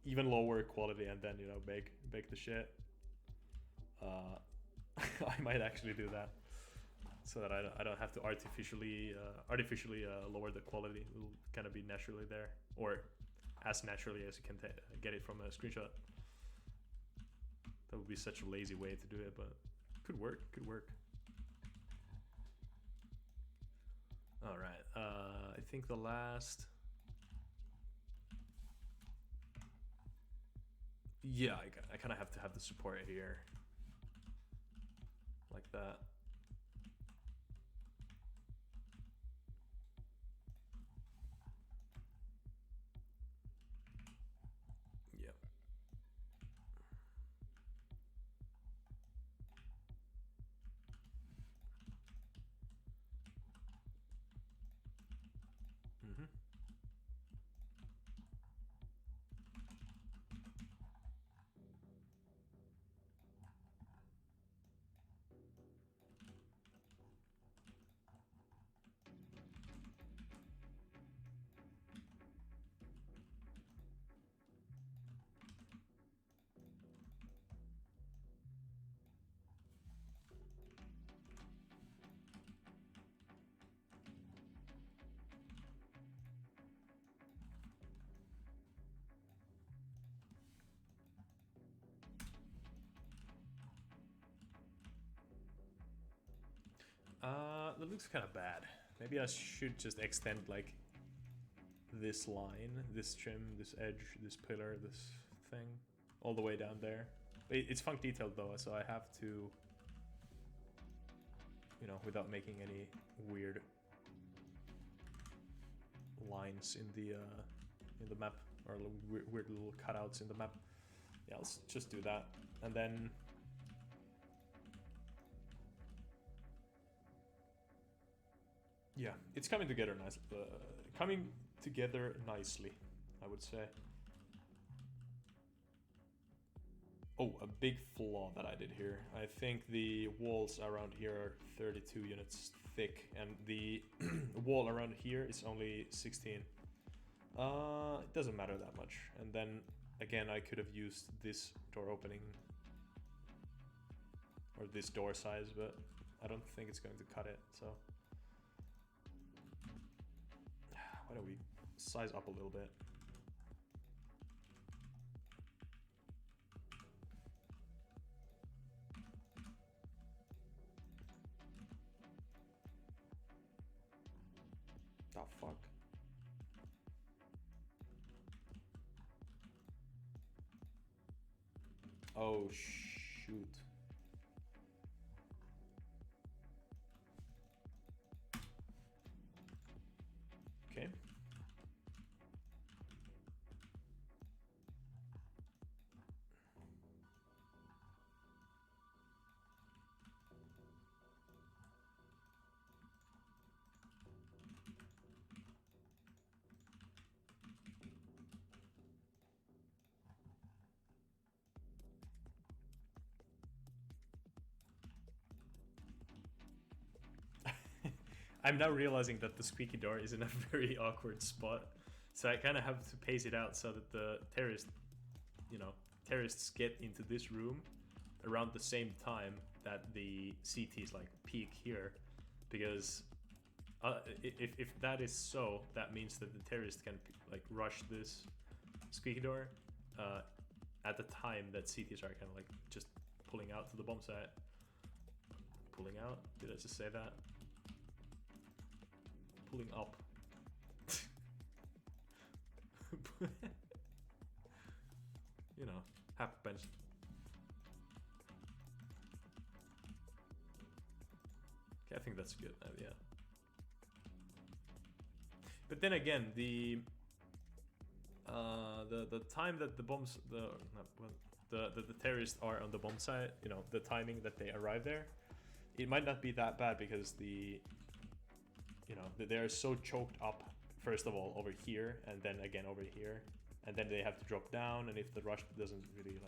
even lower quality, and then, you know, bake the shit. I might actually do that, so that I don't have to artificially lower the quality. It will kind of be naturally there, or as naturally as you can get it from a screenshot. That would be such a lazy way to do it, but could work. All right. I think the last. Yeah, I kind of have to have the support here, like that. Yep. That looks kind of bad. Maybe I should just extend like this line, this trim, this edge, this pillar, this thing, all the way down there. It's funk detailed though, so I have to, you know, without making any weird lines in the map, or weird little cutouts in the map. Yeah, let's just do that, and then. Yeah, it's coming together nicely. I would say. Oh, a big flaw that I did here. I think the walls around here are 32 units thick, and the wall around here is only 16. It doesn't matter that much. And then again, I could have used this door opening or this door size, but I don't think it's going to cut it. So. Why don't we size up a little bit? Oh, fuck. Oh, shoot. Okay. I'm now realizing that the squeaky door is in a very awkward spot, so I kind of have to pace it out so that the terrorists get into this room around the same time that the CTs like peak here, because if that is so, that means that the terrorists can like rush this squeaky door at the time that CTs are kind of like just pulling out to the bomb site. Pulling out? Did I just say that? Pulling up. You know, half bench. Okay, I think that's good. Yeah. But then again, the time that the bombs the terrorists are on the bomb site, you know, the timing that they arrive there, it might not be that bad because they are so choked up, first of all over here and then again over here, and then they have to drop down, and if the rush doesn't really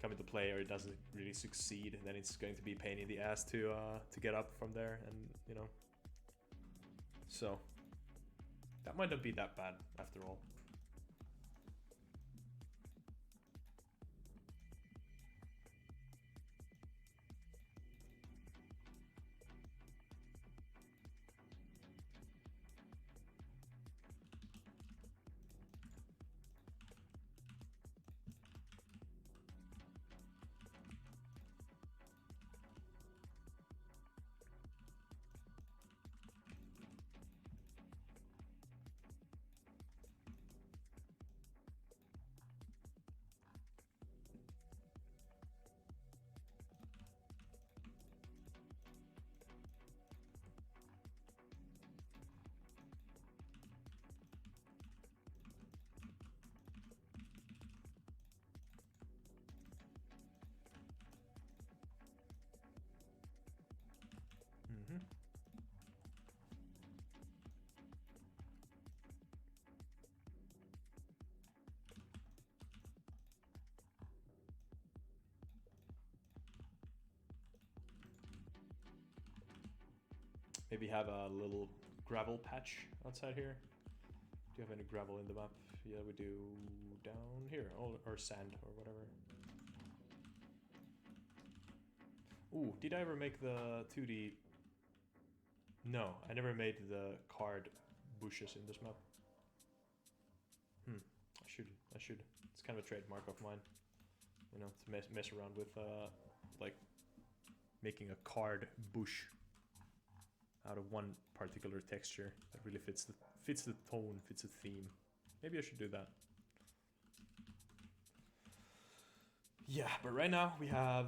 come into play, or it doesn't really succeed, then it's going to be a pain in the ass to get up from there, and so that might not be that bad after all. Maybe have a little gravel patch outside here. Do you have any gravel in the map? Yeah, we do down here, or sand or whatever. Ooh, did I ever make the 2D? No, I never made the card bushes in this map. I should. It's kind of a trademark of mine, to mess around with like making a card bush out of one particular texture that really fits the tone, fits the theme. Maybe I should do that. Yeah, but right now we have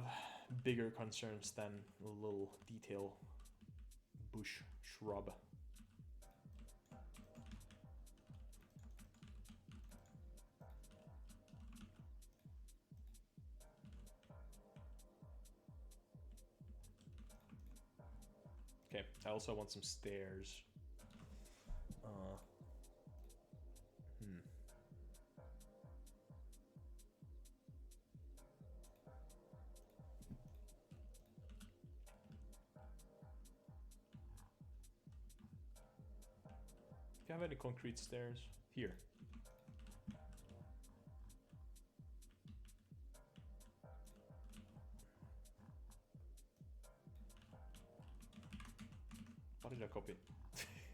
bigger concerns than a little detail bush shrub. Okay, I also want some stairs. Do you have any concrete stairs? Here. What did I copy?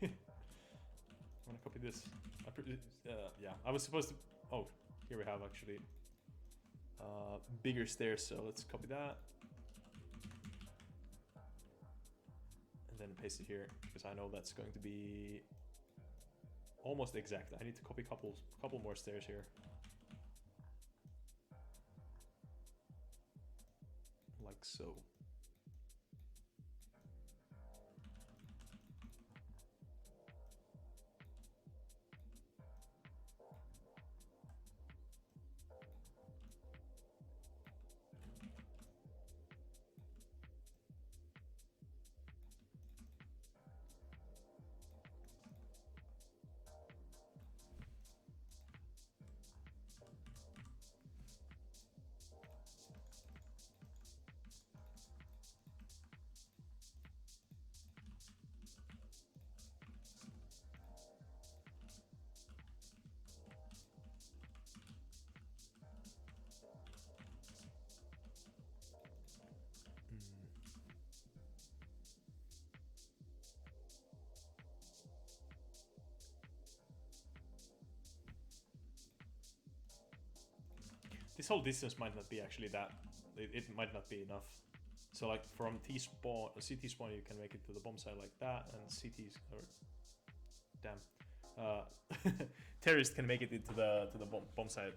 I want to copy this. Yeah, I was supposed to... Oh, here we have actually bigger stairs, so let's copy that. And then paste it here, because I know that's going to be almost exact. I need to copy a couple more stairs here. Like so. this whole distance might not be actually that. It might not be enough. So like from T spawn, CT spawn, you can make it to the bomb site like that, and CT's or damn, terrorist can make it into the bomb site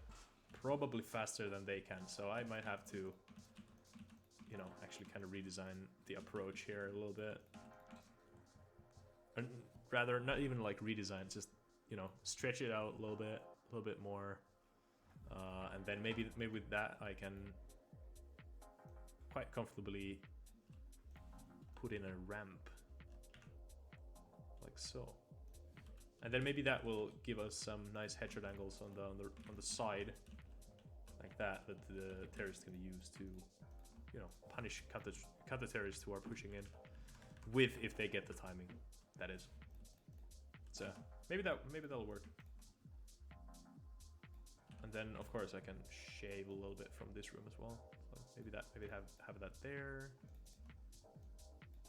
probably faster than they can. So I might have to, you know, actually kind of redesign the approach here a little bit. Or rather, not even like redesign, just, you know, stretch it out a little bit more, and then maybe with that I can quite comfortably put in a ramp like so, and then maybe that will give us some nice headshot angles on the side like that the terrorists can use to, you know, punish counter terrorists who are pushing in with, if they get the timing, that is. So maybe that'll work. And then of course I can shave a little bit from this room as well. So maybe have that there.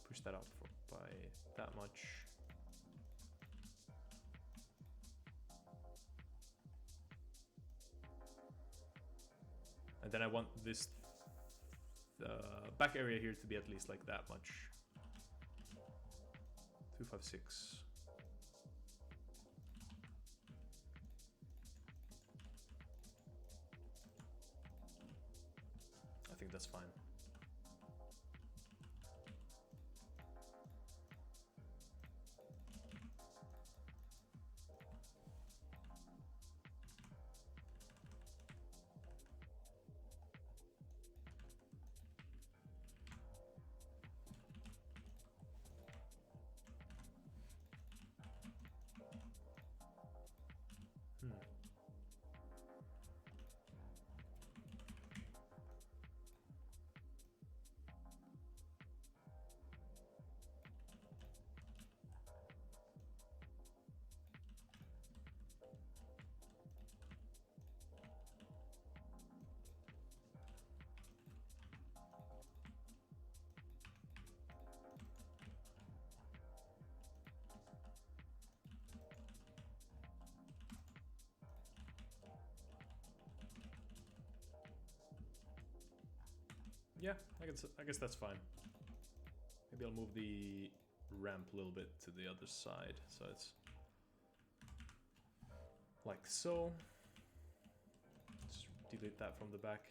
Push that up by that much. And then I want this back area here to be at least like that much. 256. I think that's fine. Yeah, I guess that's fine. Maybe I'll move the ramp a little bit to the other side, so it's like so. Just delete that from the back.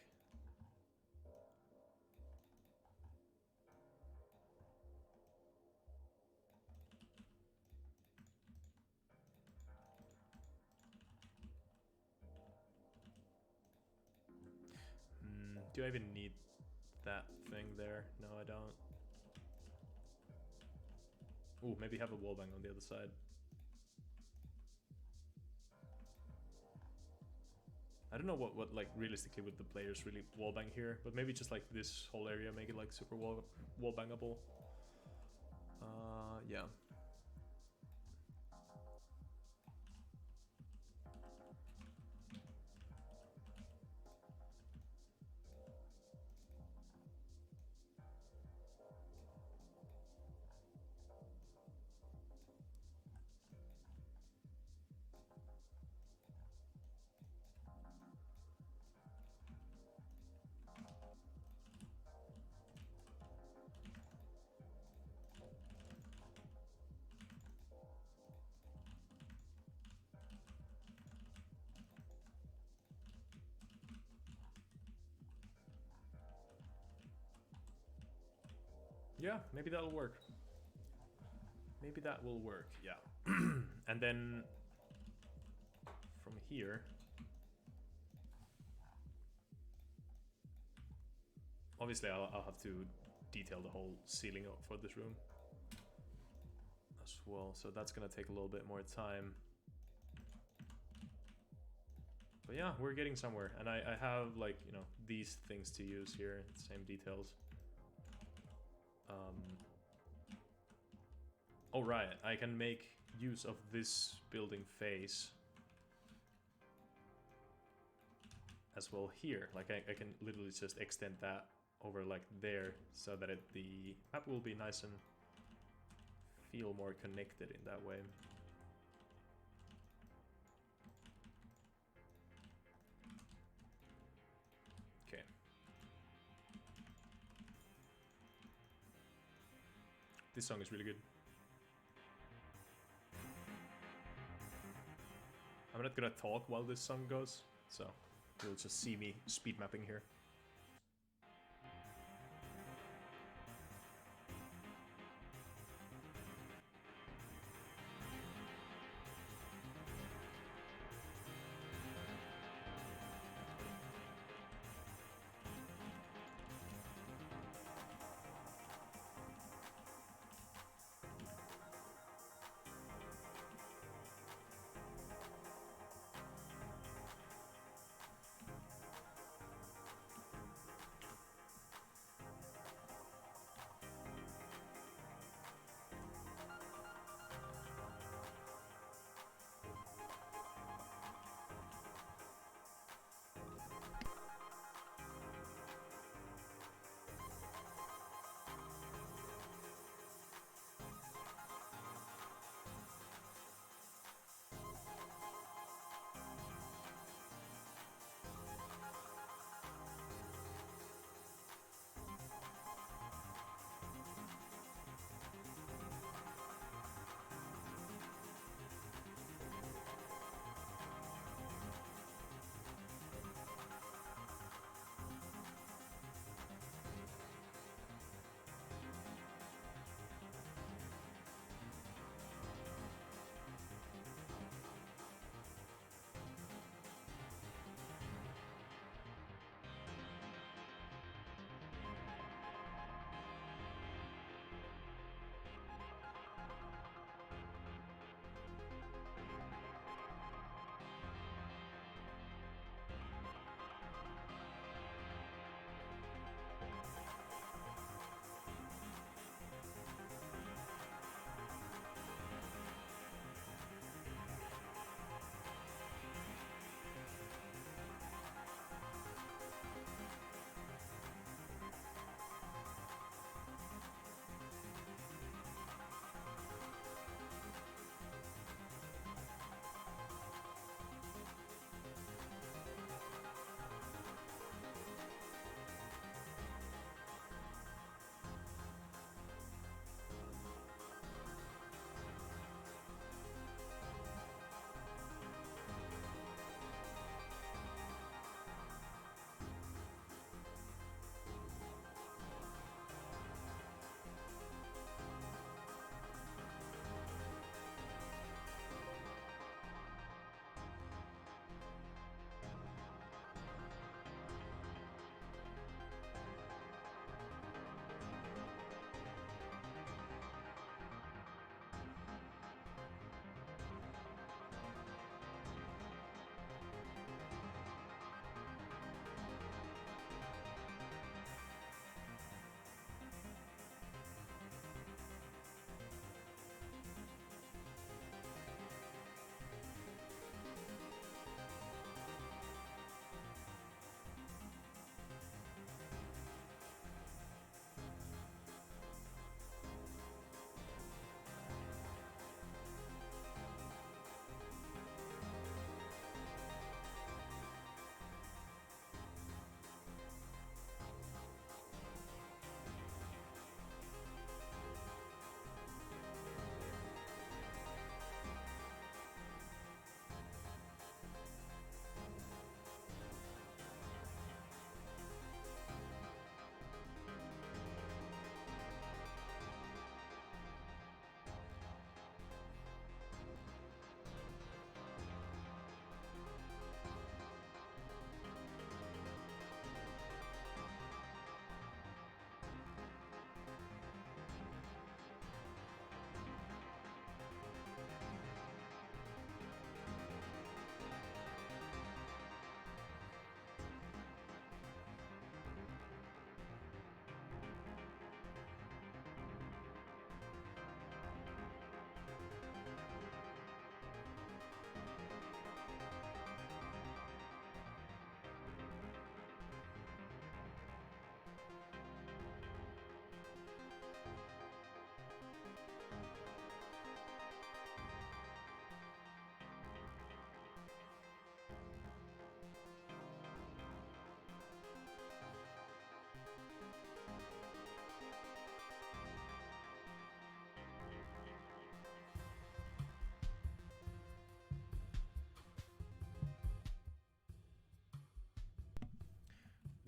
Do I even need that thing there? No, I don't. Ooh, maybe have a wallbang on the other side. I don't know what like realistically would the players really wallbang here, but maybe just like this whole area, make it like super wallbangable. Yeah. Yeah, maybe that'll work. Maybe that will work, yeah. And then from here, obviously I'll have to detail the whole ceiling up for this room as well, so that's gonna take a little bit more time. But yeah, we're getting somewhere, and I have like, you know, these things to use here, same details. Oh right, I can make use of this building face as well here. Like I can literally just extend that over like there, so that the map will be nice and feel more connected in that way. This song is really good. I'm not gonna talk while this song goes, so you'll just see me speed mapping here.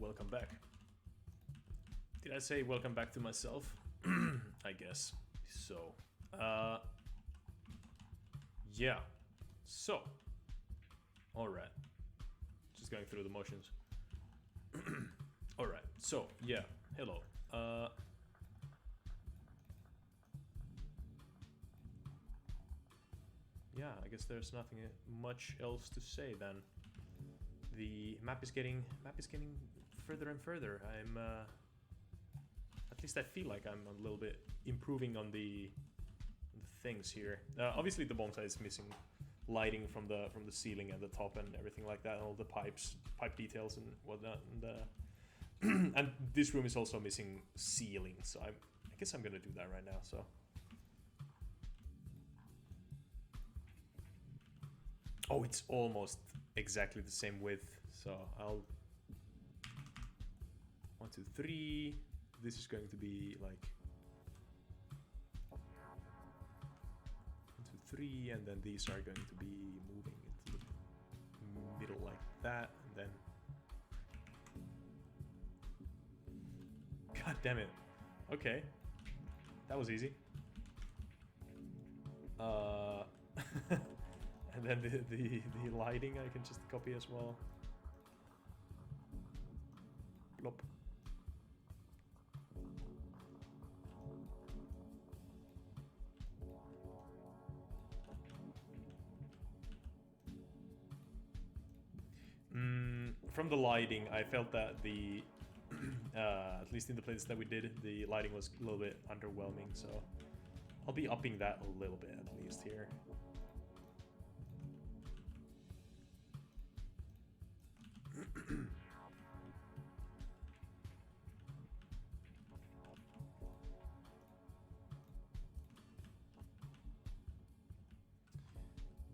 welcome back. Did I say welcome back to myself? I guess. So, yeah. So, alright. Just going through the motions. Alright, so, yeah. Hello. Yeah, I guess there's nothing much else to say then. The map is getting further and further. I'm at least I feel like I'm a little bit improving on the things here. Obviously the bomb site is missing lighting from the ceiling and the top and everything like that, and all the pipe details and whatnot. And and this room is also missing ceiling, so I guess I'm gonna do that right now. So. Oh, it's almost exactly the same width. So I'll 1, 2, 3. This is going to be like 1, 2, 3, and then these are going to be moving into the middle like that, and then. God damn it! Okay, that was easy. And then the lighting I can just copy as well. Plop. From the lighting, I felt that the at least in the places that we did, the lighting was a little bit underwhelming, so I'll be upping that a little bit at least here.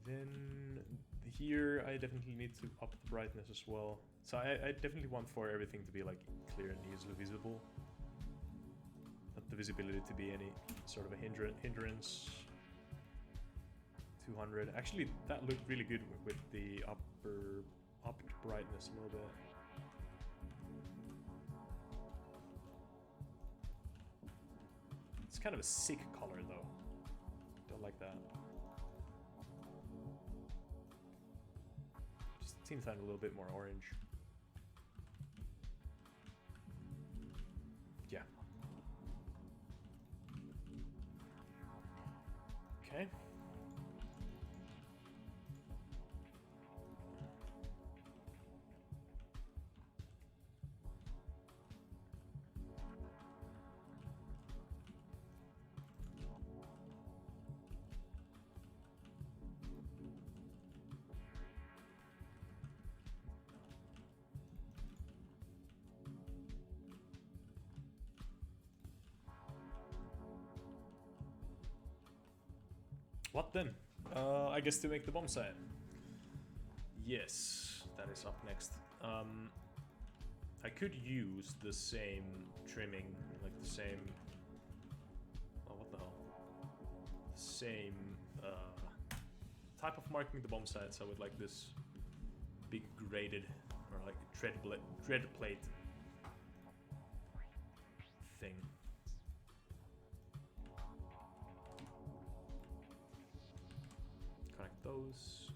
Then here I definitely need to up the brightness as well. So I definitely want for everything to be like clear and easily visible. Not the visibility to be any sort of a hindrance. 200. Actually, that looked really good with the upped brightness a little bit. It's kind of a sick color though. Don't like that. Just seems like a little bit more orange. Yeah. Okay. What then? I guess to make the bomb site. Yes, that is up next. I could use the same trimming, like the same... Oh, what the hell? The same type of marking the bomb sites. I would like this big graded, or like tread plate thing. Connect those.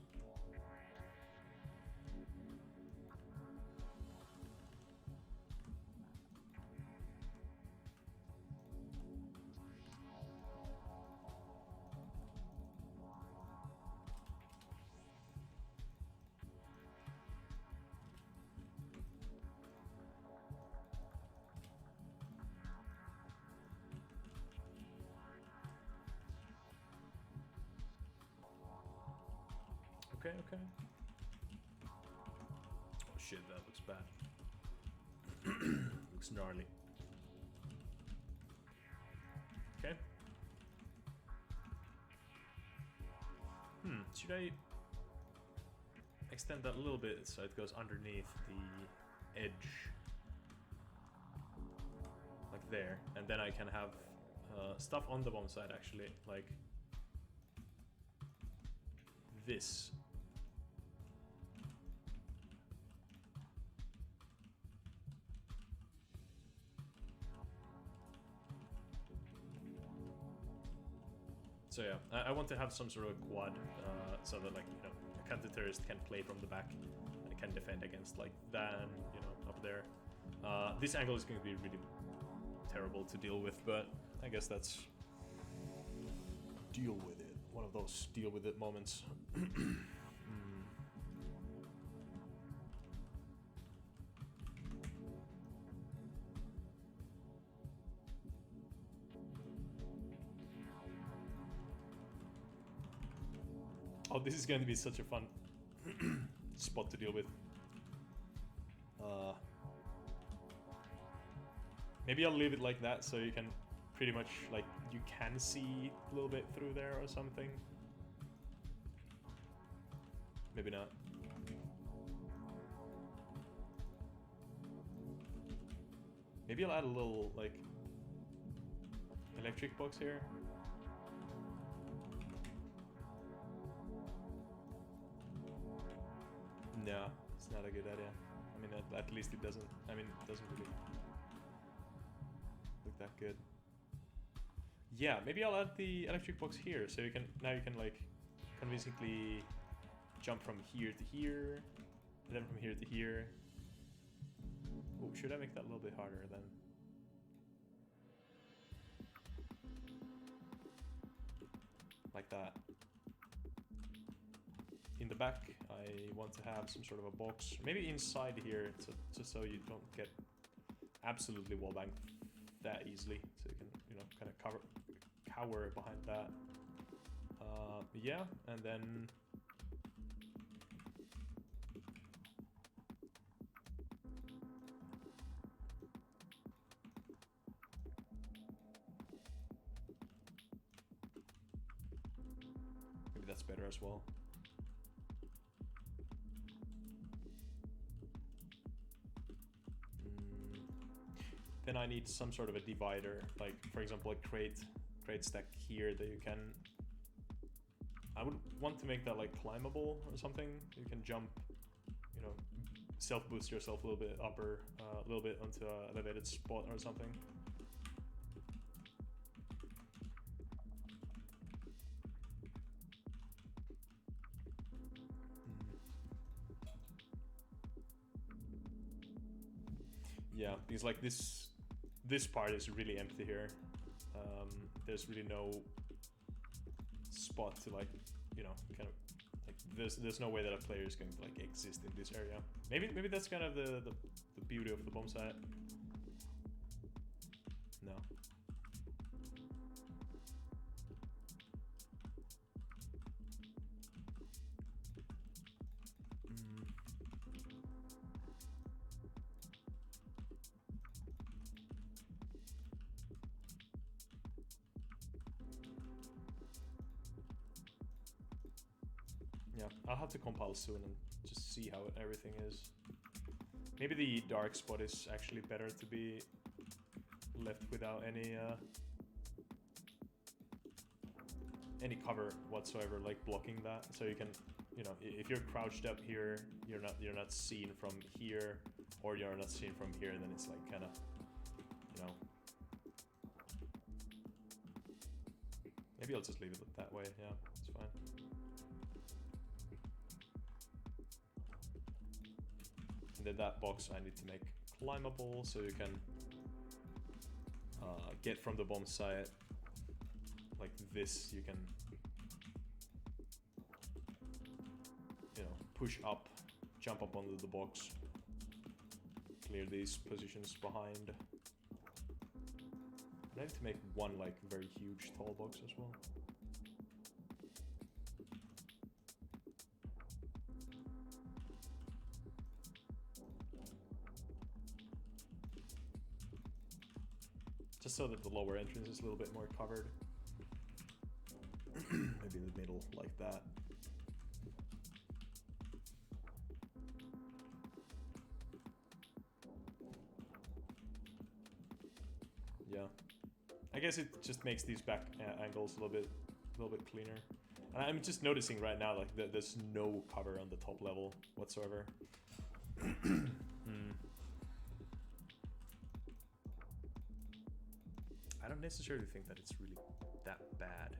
Okay, okay. Oh shit, that looks bad. Looks gnarly. Okay. Should I extend that a little bit so it goes underneath the edge? Like there. And then I can have stuff on the bomb side actually, like this. So yeah, I want to have some sort of quad, so that like, you know, a counter-terrorist can play from the back and can defend against like that, and, you know, up there. This angle is going to be really terrible to deal with, but I guess that's deal with it. One of those deal with it moments. Oh, this is going to be such a fun spot to deal with. Maybe I'll leave it like that so you can pretty much, like, you can see a little bit through there or something. Maybe not. Maybe I'll add a little, like, electric box here. No, it's not a good idea. I mean, at least it doesn't, I mean, it doesn't really look that good. Yeah, maybe I'll add the electric box here, so you can, now you can like convincingly jump from here to here, and then from here to here. Oh, should I make that a little bit harder then? Like that. In the back, I want to have some sort of a box, maybe inside here, just so you don't get absolutely wallbanged that easily, so you can, you know, kind of cower behind that. Yeah, and then maybe that's better as well. Then I need some sort of a divider, like for example a crate stack here that you can, I would want to make that like climbable or something. You can jump, you know, self boost yourself a little bit upper, a little bit onto an elevated spot or something. Yeah, because like this part is really empty here. There's really no spot to like, you know, kind of like there's no way that a player is going to like exist in this area. Maybe that's kind of the beauty of the bomb site. No. Yeah, I'll have to compile soon and just see how everything is. Maybe the dark spot is actually better to be left without any cover whatsoever, like blocking that. So you can, you know, if you're crouched up here, you're not seen from here, or you're not seen from here. Then it's like kind of, you know. Maybe I'll just leave it that way. Yeah, it's fine. And then that box I need to make climbable, so you can get from the bomb site like this. You can, you know, push up, jump up onto the box, clear these positions behind. I need to make one like very huge tall box as well. Just so that the lower entrance is a little bit more covered. Maybe in the middle, like that. Yeah. I guess it just makes these back angles a little bit cleaner. And I'm just noticing right now, like, there's no cover on the top level whatsoever. I don't necessarily think that it's really that bad.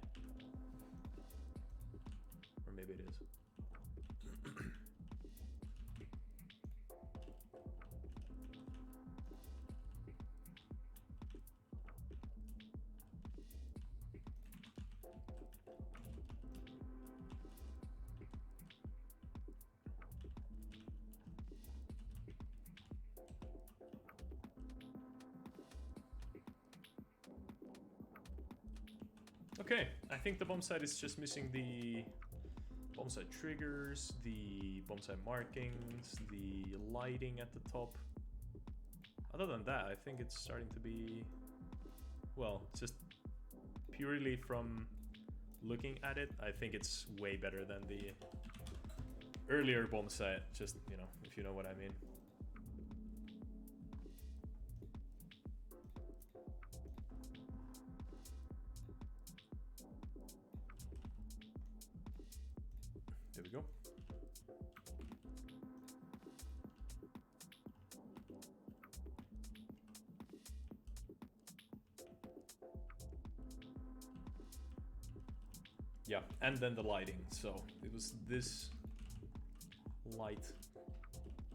maybe it is. Okay, I think the bomb site is just missing the bomb site triggers, the bomb site markings, the lighting at the top. Other than that, I think it's starting to be, well, just purely from looking at it, I think it's way better than the earlier bomb site, just, you know, if you know what I mean. There we go. Yeah, and then the lighting. So it was this light,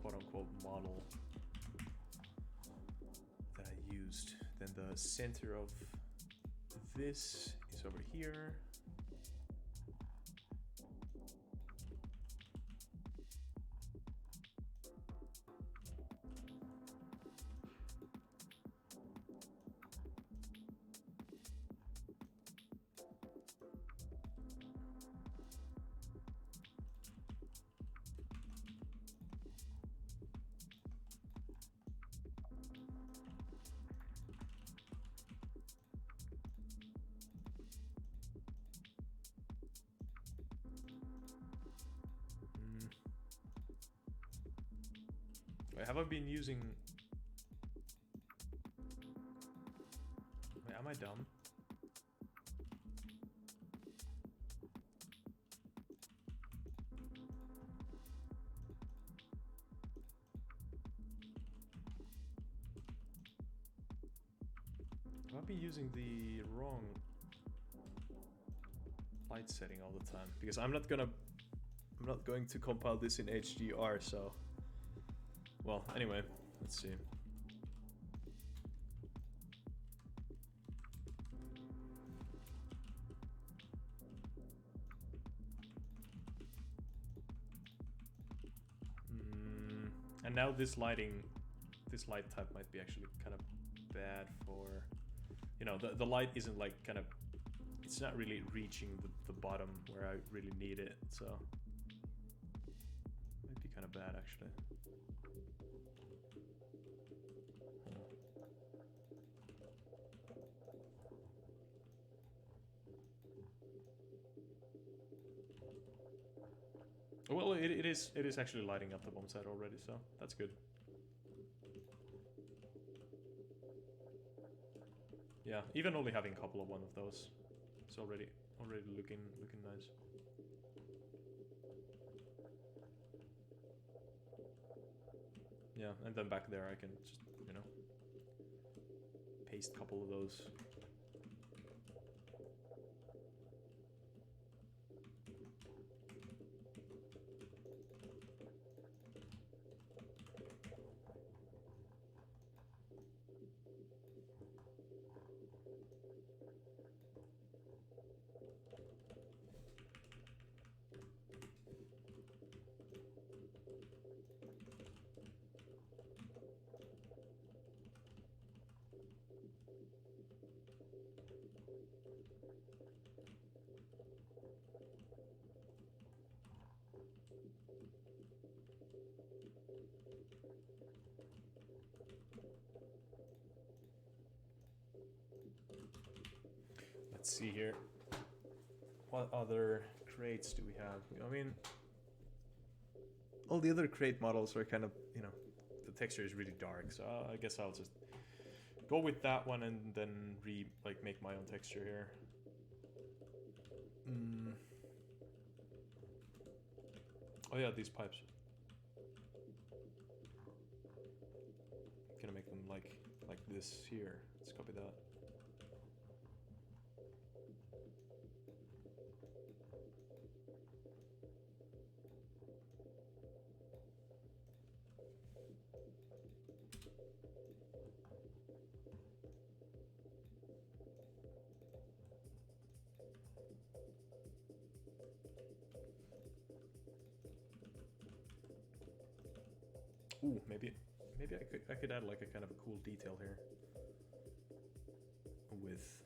quote unquote, model that I used. Then the center of this is over here. Wait, have I been using... Wait, am I dumb? Have I been using the wrong light setting all the time? Because I'm not going to compile this in HDR, so... Well, anyway, let's see. And now this light type might be actually kind of bad for, you know, the light isn't like kind of, it's not really reaching the bottom where I really need it, so might be kind of bad actually. Well, it is actually lighting up the bomb site already, so that's good. Yeah, even only having a couple of one of those, it's already looking nice. Yeah, and then back there I can just, you know, paste a couple of those. Let's see here. What other crates do we have? I mean, all the other crate models are kind of, you know, the texture is really dark, so I guess I'll just go with that one and then make my own texture here. Oh yeah, these pipes. Gonna make them like this here. Let's copy that. Ooh, maybe I could add like a kind of a cool detail here with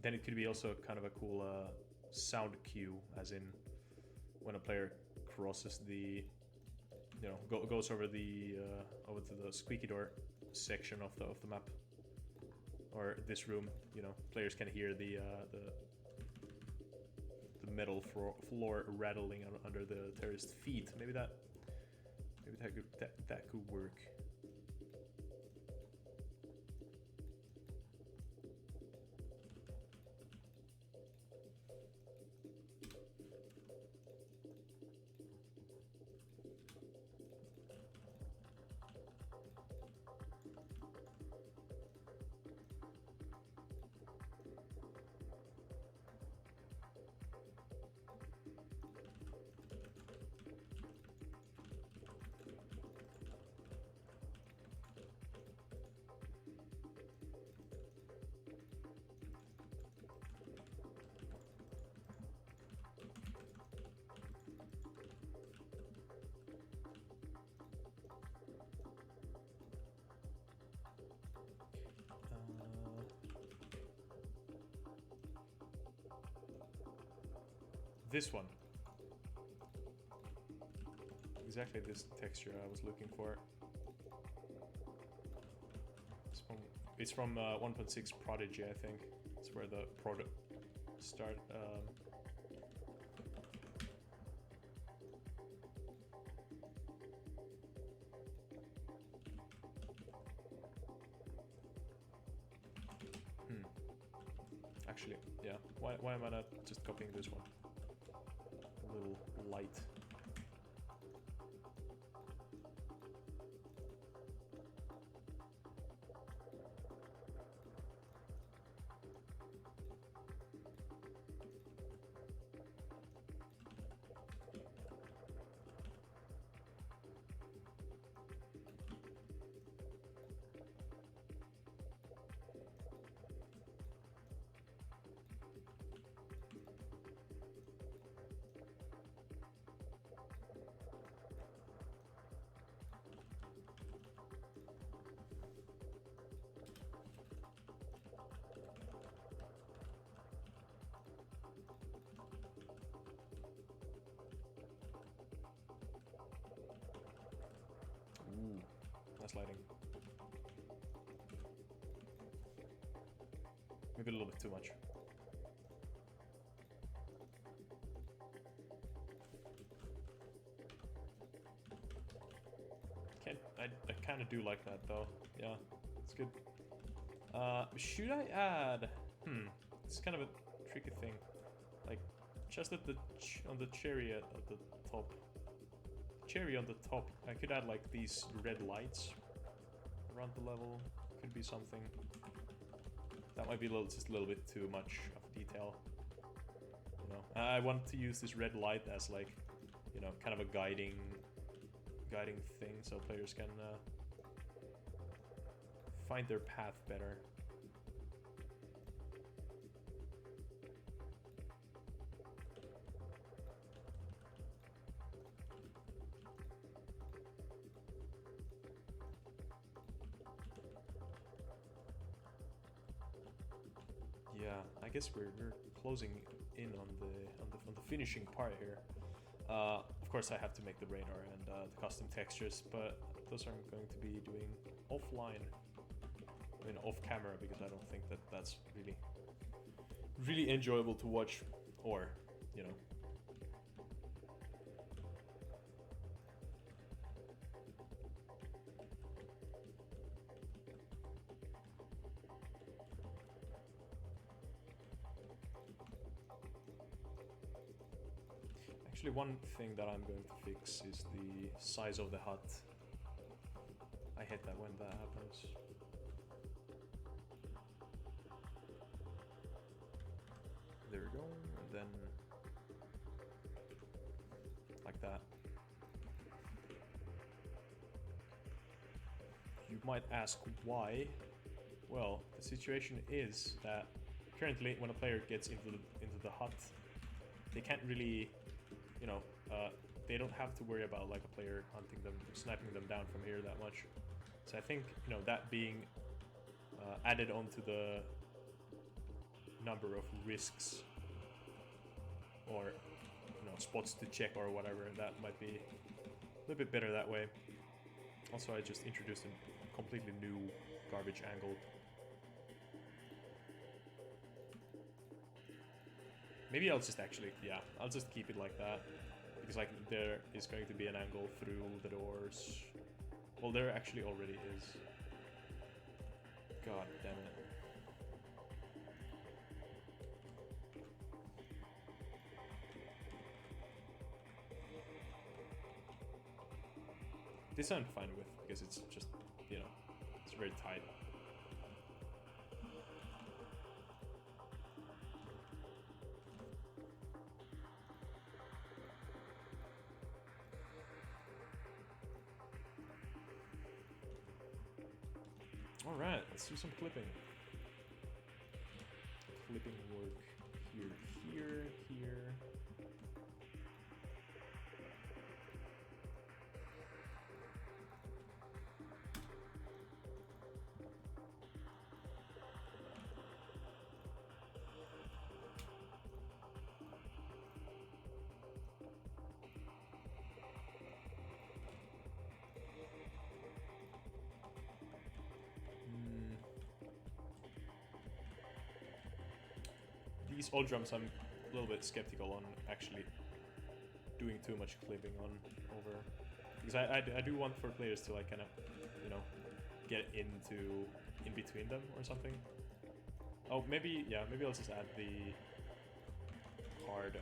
then it could be also kind of a cool sound cue, as in when a player crosses the, you know, goes over the over to the squeaky door section of the map, or this room. You know, players can hear the metal floor rattling under the terrorist feet. Maybe that could work. This one. Exactly this texture I was looking for. It's from 1.6 Prodigy, I think. It's where the product start. Actually, yeah. Why am I not just copying this one? A little light. Ooh, nice lighting. Maybe a little bit too much. I kind of do like that though. Yeah, it's good. Should I add? It's kind of a tricky thing. Like, just at the on the cherry at the top. Cherry on the top. I could add like these red lights around the level. Could be something. That might be just a little bit too much of detail. You know, I want to use this red light as like, you know, kind of a guiding thing, so players can find their path better. Yeah, I guess we're closing in on the finishing part here. Of course, I have to make the radar and the custom textures, but those I'm going to be doing offline. I mean, off camera, because I don't think that's really enjoyable to watch, or, you know. Actually, one thing that I'm going to fix is the size of the hut. I hate that when that happens. There we go, and then like that. You might ask why. Well, the situation is that currently, when a player gets into the hut, they can't really, you know, they don't have to worry about like a player hunting them, sniping them down from here that much. So I think, you know, that being added onto the number of risks or, you know, spots to check or whatever, that might be a little bit better that way. Also, I just introduced a completely new garbage angle. Maybe I'll just actually, yeah, I'll just keep it like that. Because like there is going to be an angle through the doors. Well, there actually already is. God damn it. This I'm fine with, because it's just, you know, it's very tight. Alright, let's do some clipping. Clipping work here, here, here. These old drums I'm a little bit skeptical on actually doing too much clipping on over, because I do want for players to like kind of, you know, get into in between them or something. Oh, maybe, yeah, maybe I'll just add the hard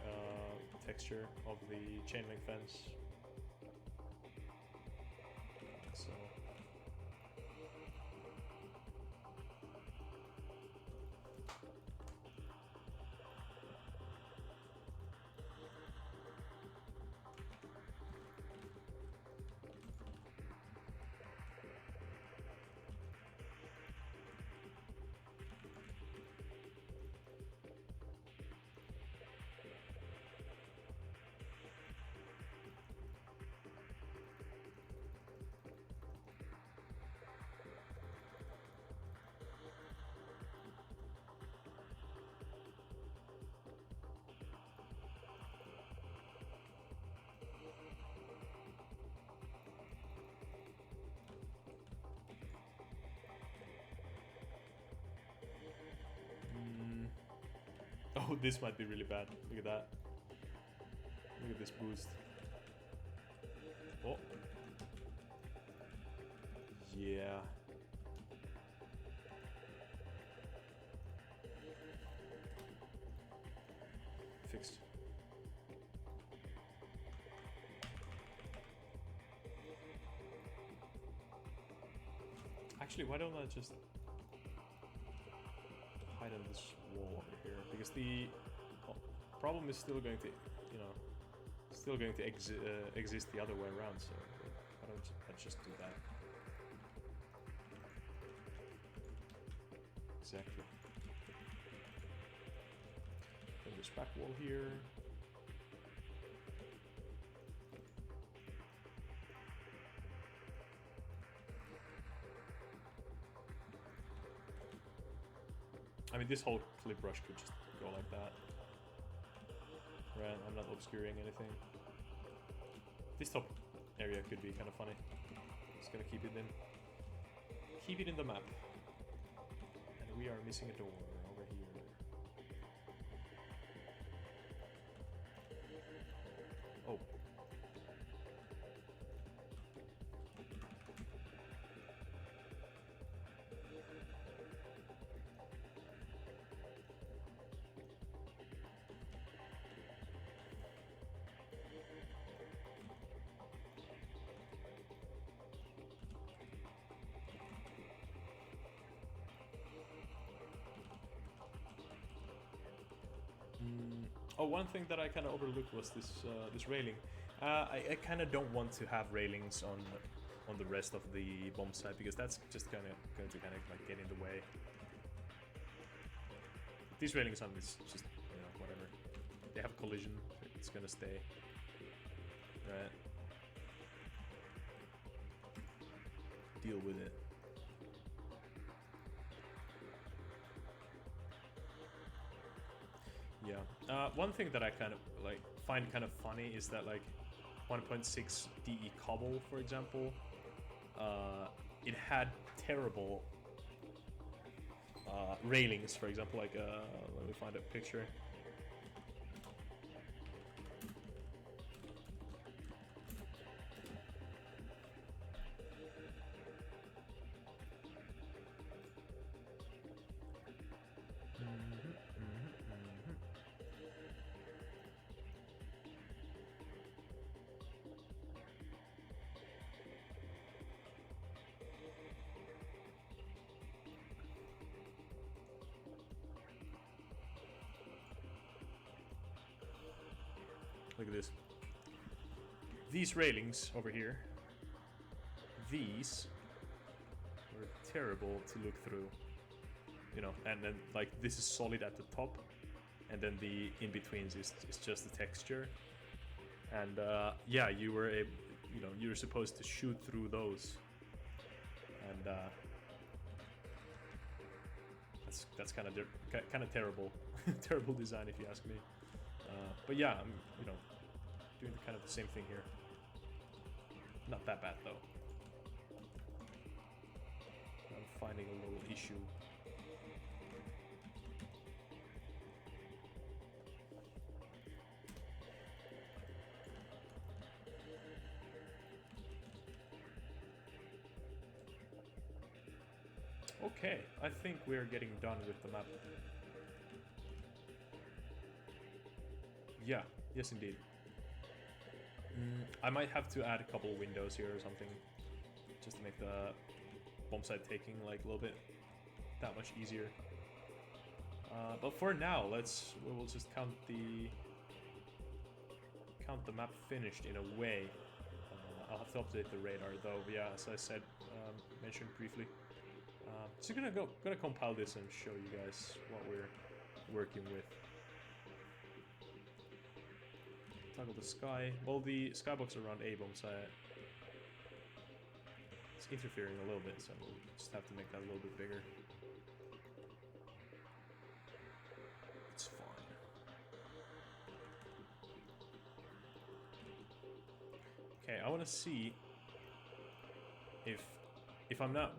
texture of the chain link fence. So oh, this might be really bad. Look at that. Look at this boost. Oh. Yeah. Fixed. Actually, why don't I just hide on this wall over here? Because the problem is still going to, you know, still going to exist the other way around, so why don't I just do that? Exactly. Then this back wall here. I mean, this whole clip brush could just go like that. Right, I'm not obscuring anything. This top area could be kind of funny. Just gonna keep it in the map. And we are missing a door over here. Oh. Oh, one thing that I kind of overlooked was this this railing. I kind of don't want to have railings on on the rest of the bomb site, because that's just kind of going to like get in the way. These railings on this, just, you know, whatever. They have collision, it's gonna stay. Right. Deal with it. Yeah. One thing that I kind of like find kind of funny is that like 1.6 DE Cobble, for example, it had terrible railings, for example, like let me find a picture. Look at this. These railings over here, these were terrible to look through. You know, and then like this is solid at the top, and then the in-betweens is just the texture. And yeah, you were you were supposed to shoot through those, and that's kind of terrible, terrible design if you ask me. But yeah, I'm doing kind of the same thing here. Not that bad though. I'm finding a little issue. Okay, I think we're getting done with the map. Yeah, yes indeed. I might have to add a couple windows here or something, just to make the bomb site taking like a little bit that much easier. But for now, we'll just count the map finished in a way. I'll have to update the radar though. Yeah, as I said, mentioned briefly. So gonna compile this and show you guys what we're working with. Toggle the sky. Well, the skybox around A-bomb site, it's interfering a little bit, so we'll just have to make that a little bit bigger. It's fine. Okay, I want to see if I'm not,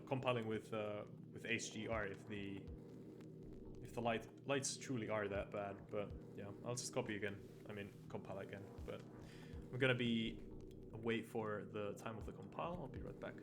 compiling with HDR, if the lights truly are that bad. But yeah, I'll just copy again. I mean, compile again. But we're gonna wait for the time of the compile. I'll be right back.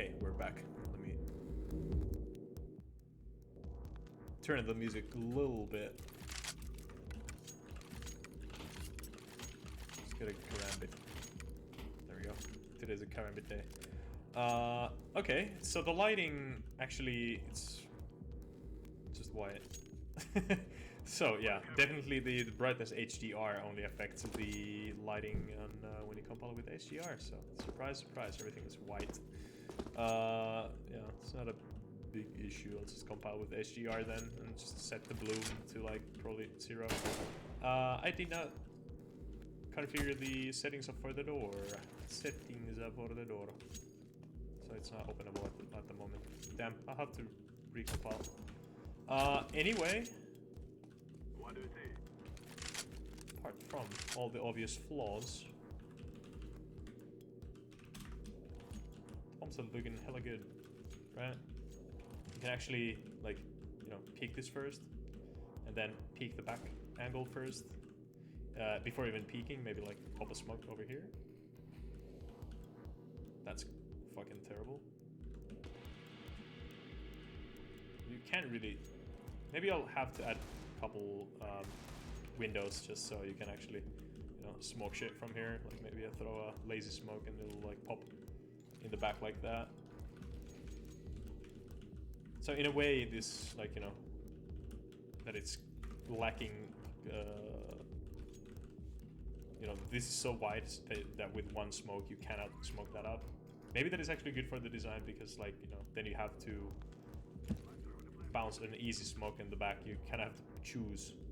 Okay, we're back. Let me turn the music a little bit. Let's get a karambit. There we go. Today's a karambit day. Okay, so the lighting actually it's just white. So yeah, definitely the brightness HDR only affects the lighting on when you compile it with HDR. So surprise, surprise, everything is white. Yeah, it's not a big issue. I'll just compile with HDR then and just set the bloom to like probably 0. I did not configure the settings for the door. Settings for the door. So it's not openable at the moment. Damn, I'll have to recompile. Anyway. Apart from all the obvious flaws, the bombs are looking hella good, right? You can actually, like, you know, peek this first, and then peek the back angle first, before even peeking, maybe like pop a smoke over here. That's fucking terrible. You can't really... Maybe I'll have to add a couple windows just so you can actually, you know, smoke shit from here. Like maybe I throw a lazy smoke and it'll like pop in the back like that. So in a way, this, like, you know, that it's lacking, you know, this is so wide that with one smoke you cannot smoke that up. Maybe that is actually good for the design because, like, you know, then you have to bounce an easy smoke in the back. You kind of have to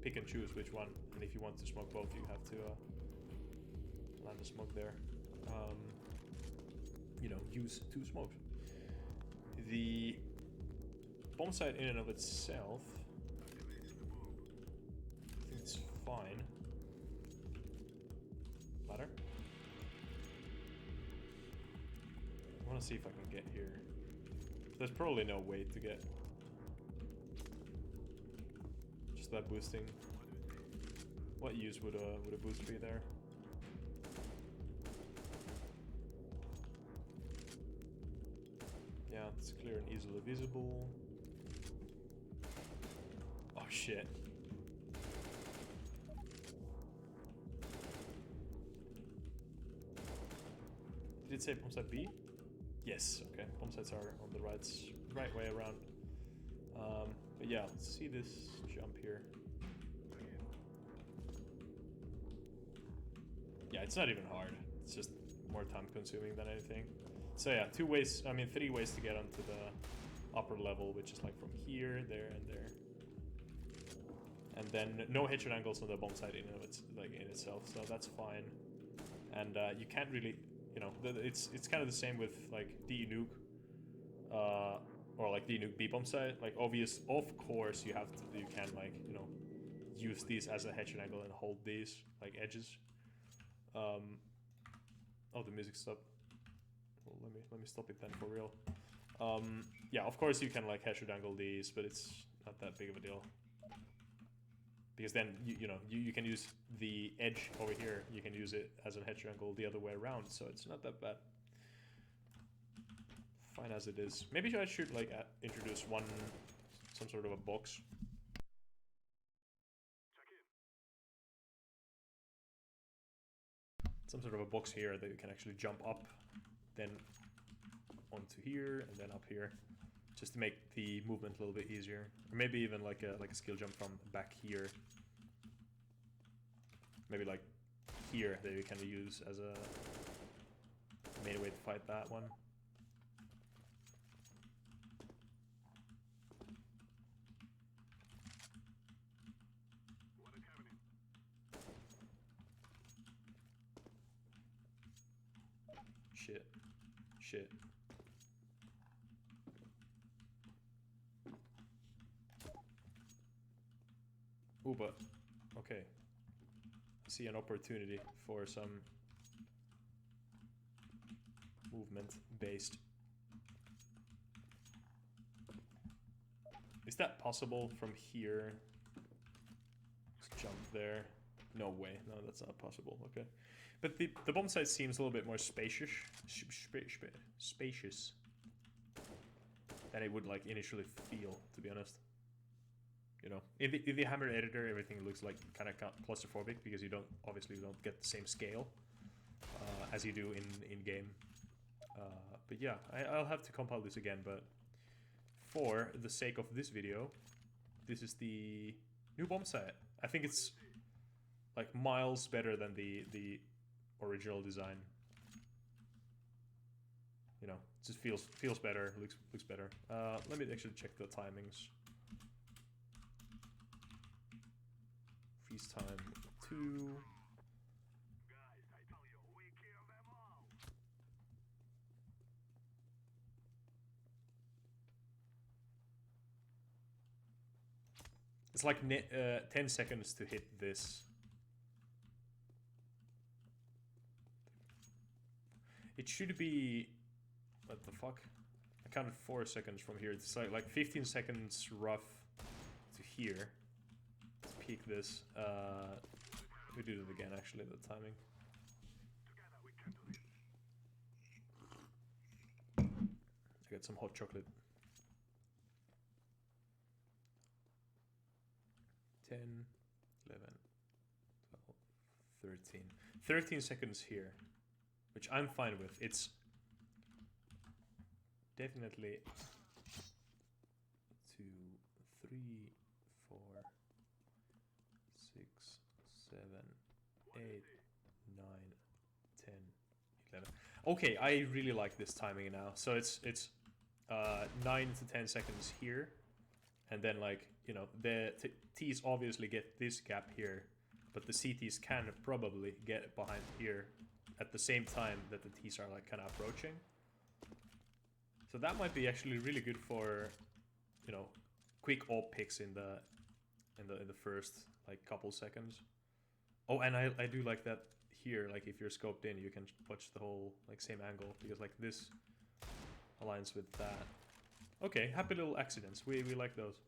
pick and choose which one. And if you want to smoke both, you have to land a smoke there. You know, use 2 smokes. The bomb sight in and of itself, I think it's fine. Ladder. I want to see if I can get here. There's probably no way to get just that boosting. What use would a boost be there? Yeah, it's clear and easily visible. Oh shit. Did it say bomb sight B? Yes, okay. Bomb sights are on the right way around. But yeah, let's see this jump here. Yeah, it's not even hard. It's just more time consuming than anything. So yeah, 3 ways to get onto the upper level, which is like from here, there, and there. And then no headshot angles on the bomb sight in itself, so that's fine. And you can't really, you know, it's kind of the same with like DE nuke, or like DE nuke B bomb sight. Like of course you can like, you know, use these as a headshot angle and hold these like edges. Oh, the music stopped. Well, let me stop it then for real. Yeah, of course you can like headshot angle these, but it's not that big of a deal. Because then you can use the edge over here. You can use it as a headshot angle the other way around, so it's not that bad. Fine as it is. Maybe I should like introduce some sort of a box. Some sort of a box here that you can actually jump up, then onto here, and then up here, just to make the movement a little bit easier. Or maybe even like a skill jump from back here. Maybe like here that you can use as a main way to fight that one. Shit. Ooh, but okay. I see an opportunity for some movement based. Is that possible from here? Just jump there. No way. No, that's not possible. Okay. But the bomb sight seems a little bit more spacious. Spacious. than it would like initially feel, to be honest. You know, in the hammer editor, everything looks like kind of claustrophobic because you obviously don't get the same scale as you do in game. But yeah, I'll have to compile this again. But for the sake of this video, this is the new bomb sight. I think it's like miles better than the original design. You know, it just feels better, looks better. Let me actually check the timings. Freeze time 2. It's like 10 seconds to hit this. It should be... What the fuck? I counted 4 seconds from here. It's like 15 seconds rough to here. Let's peek this. We do it again, actually, the timing. I got some hot chocolate. 10, 11, 12, 13. 13 seconds here, which I'm fine with. It's definitely 2, 3, 4, 6, 7, 8, 9, 10, 11. Okay, I really like this timing now. So it's 9 to 10 seconds here, and then like, you know, the T's obviously get this gap here, but the CTs can probably get behind here at the same time that the T's are like kind of approaching. So that might be actually really good for, you know, quick AWP picks in the first like couple seconds. Oh, and I do like that here, like if you're scoped in, you can watch the whole like same angle, because like this aligns with that. Okay, happy little accidents. We like those.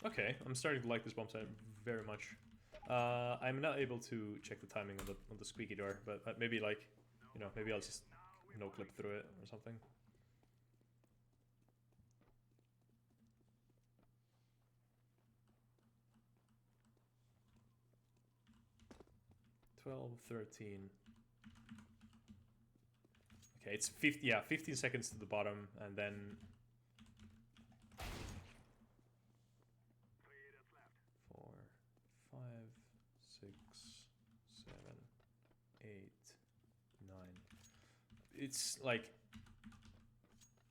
Okay, I'm starting to like this bomb sight very much. I'm not able to check the timing on the squeaky door, but maybe like, you know, maybe I'll just no clip through it or something. $12, 13. Okay, it's 50. Yeah, 15 seconds to the bottom, and then 4, 5, 6, 7, 8, 9. It's like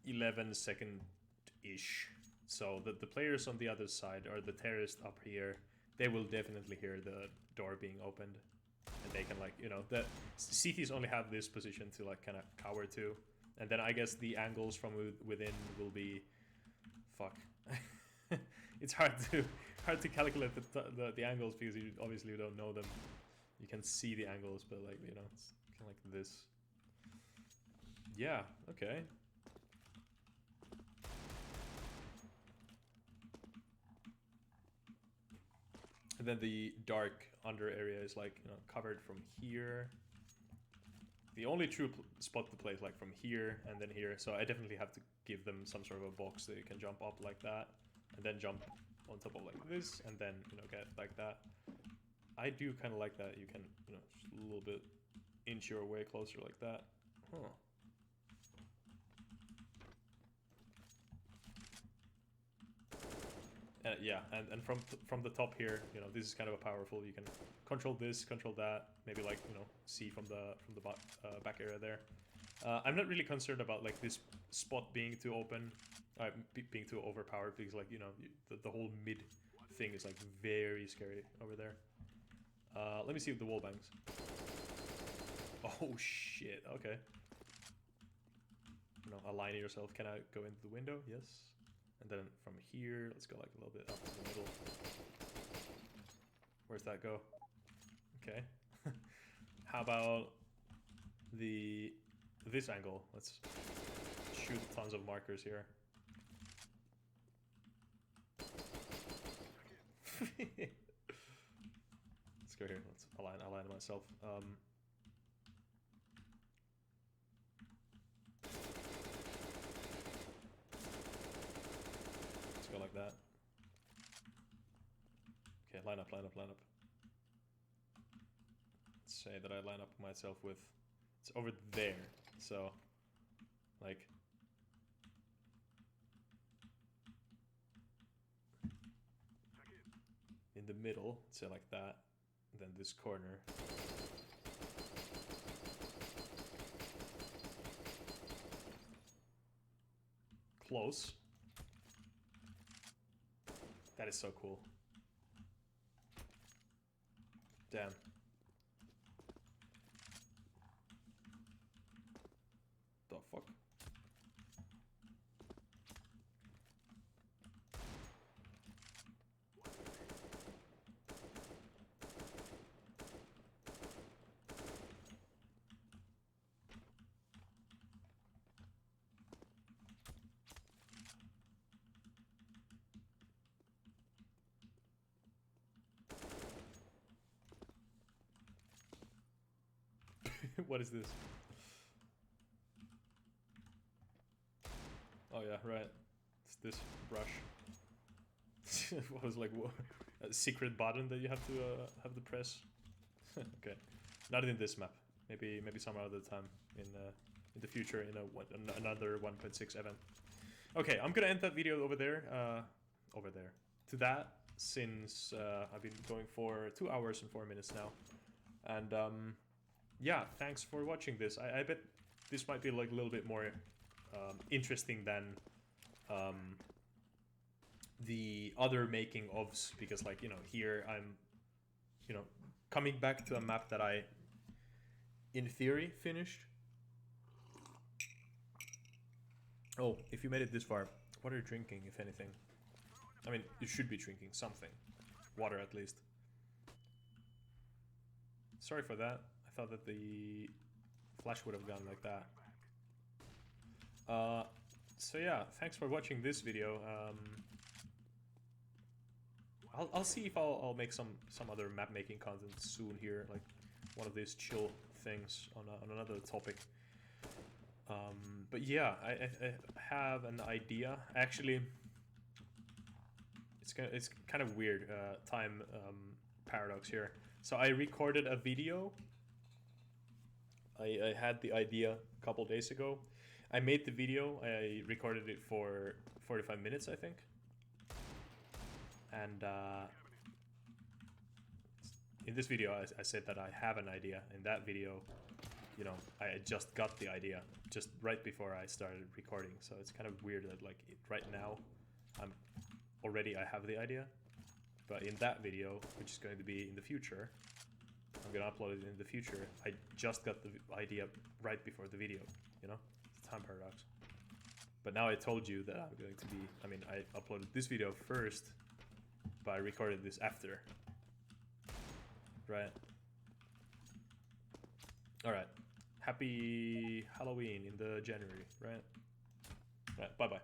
11 second-ish. So the players on the other side, or the terrorists up here, they will definitely hear the door being opened. And they can, like, you know, the CTs only have this position to like kind of cower to, and then I guess the angles from within will be, fuck. It's hard to calculate the angles because you obviously don't know them. You can see the angles, but like, you know, it's kind of like this. Yeah. Okay. And then the dark under area is like, you know, covered from here. The only true spot to play is like from here and then here. So I definitely have to give them some sort of a box that you can jump up like that, and then jump on top of like this, and then, you know, get like that. I do kind of like that. You can, you know, just a little bit inch your way closer like that. Huh. Yeah, and from the top here, you know, this is kind of a powerful. You can control this, control that. Maybe like, you know, see from the back area there. I'm not really concerned about like this spot being too open, being too overpowered, because like, you know, the whole mid thing is like very scary over there. Let me see if the wall bangs. Oh shit! Okay. You know, align yourself. Can I go into the window? Yes. And then from here, let's go like a little bit up in the middle. Where's that go? Okay. How about this angle? Let's shoot tons of markers here. Let's go here. Let's align myself. like that. Okay, line up, line up, line up. Let's say that I line up myself with... It's over there, so... Like... In the middle, say like that. Then this corner. Close. That is so cool. Damn. The fuck? What is this? Oh yeah, right. It's this brush. What was like a secret button that you have to press? Okay, not in this map. Maybe some other time in the future in another 1.6 event. Okay, I'm gonna end that video over there. To that, since I've been going for 2 hours and 4 minutes now, and yeah, thanks for watching this. I bet this might be like a little bit more interesting than the other making ofs, because like, you know, here I'm, you know, coming back to a map that I, in theory, finished. Oh, if you made it this far, what are you drinking, if anything? I mean, you should be drinking something. Water, at least. Sorry for that. I thought that the flash would have gone like that. So yeah, thanks for watching this video. I'll see if I'll make some other map making content soon here, like one of these chill things on another topic. But yeah, I have an idea. Actually, it's kind of weird time paradox here. So I recorded a video. I had the idea a couple days ago. I made the video. I recorded it for 45 minutes, I think. And in this video, I said that I have an idea. In that video, you know, I just got the idea just right before I started recording. So it's kind of weird that like right now, I have the idea. But in that video, which is going to be in the future, I'm gonna upload it in the future. I just got the idea right before the video, you know? It's a time paradox. But now I told you that I'm going to be, I mean, I uploaded this video first, but I recorded this after. Right? Alright. Happy Halloween in the January, right? Right, bye-bye.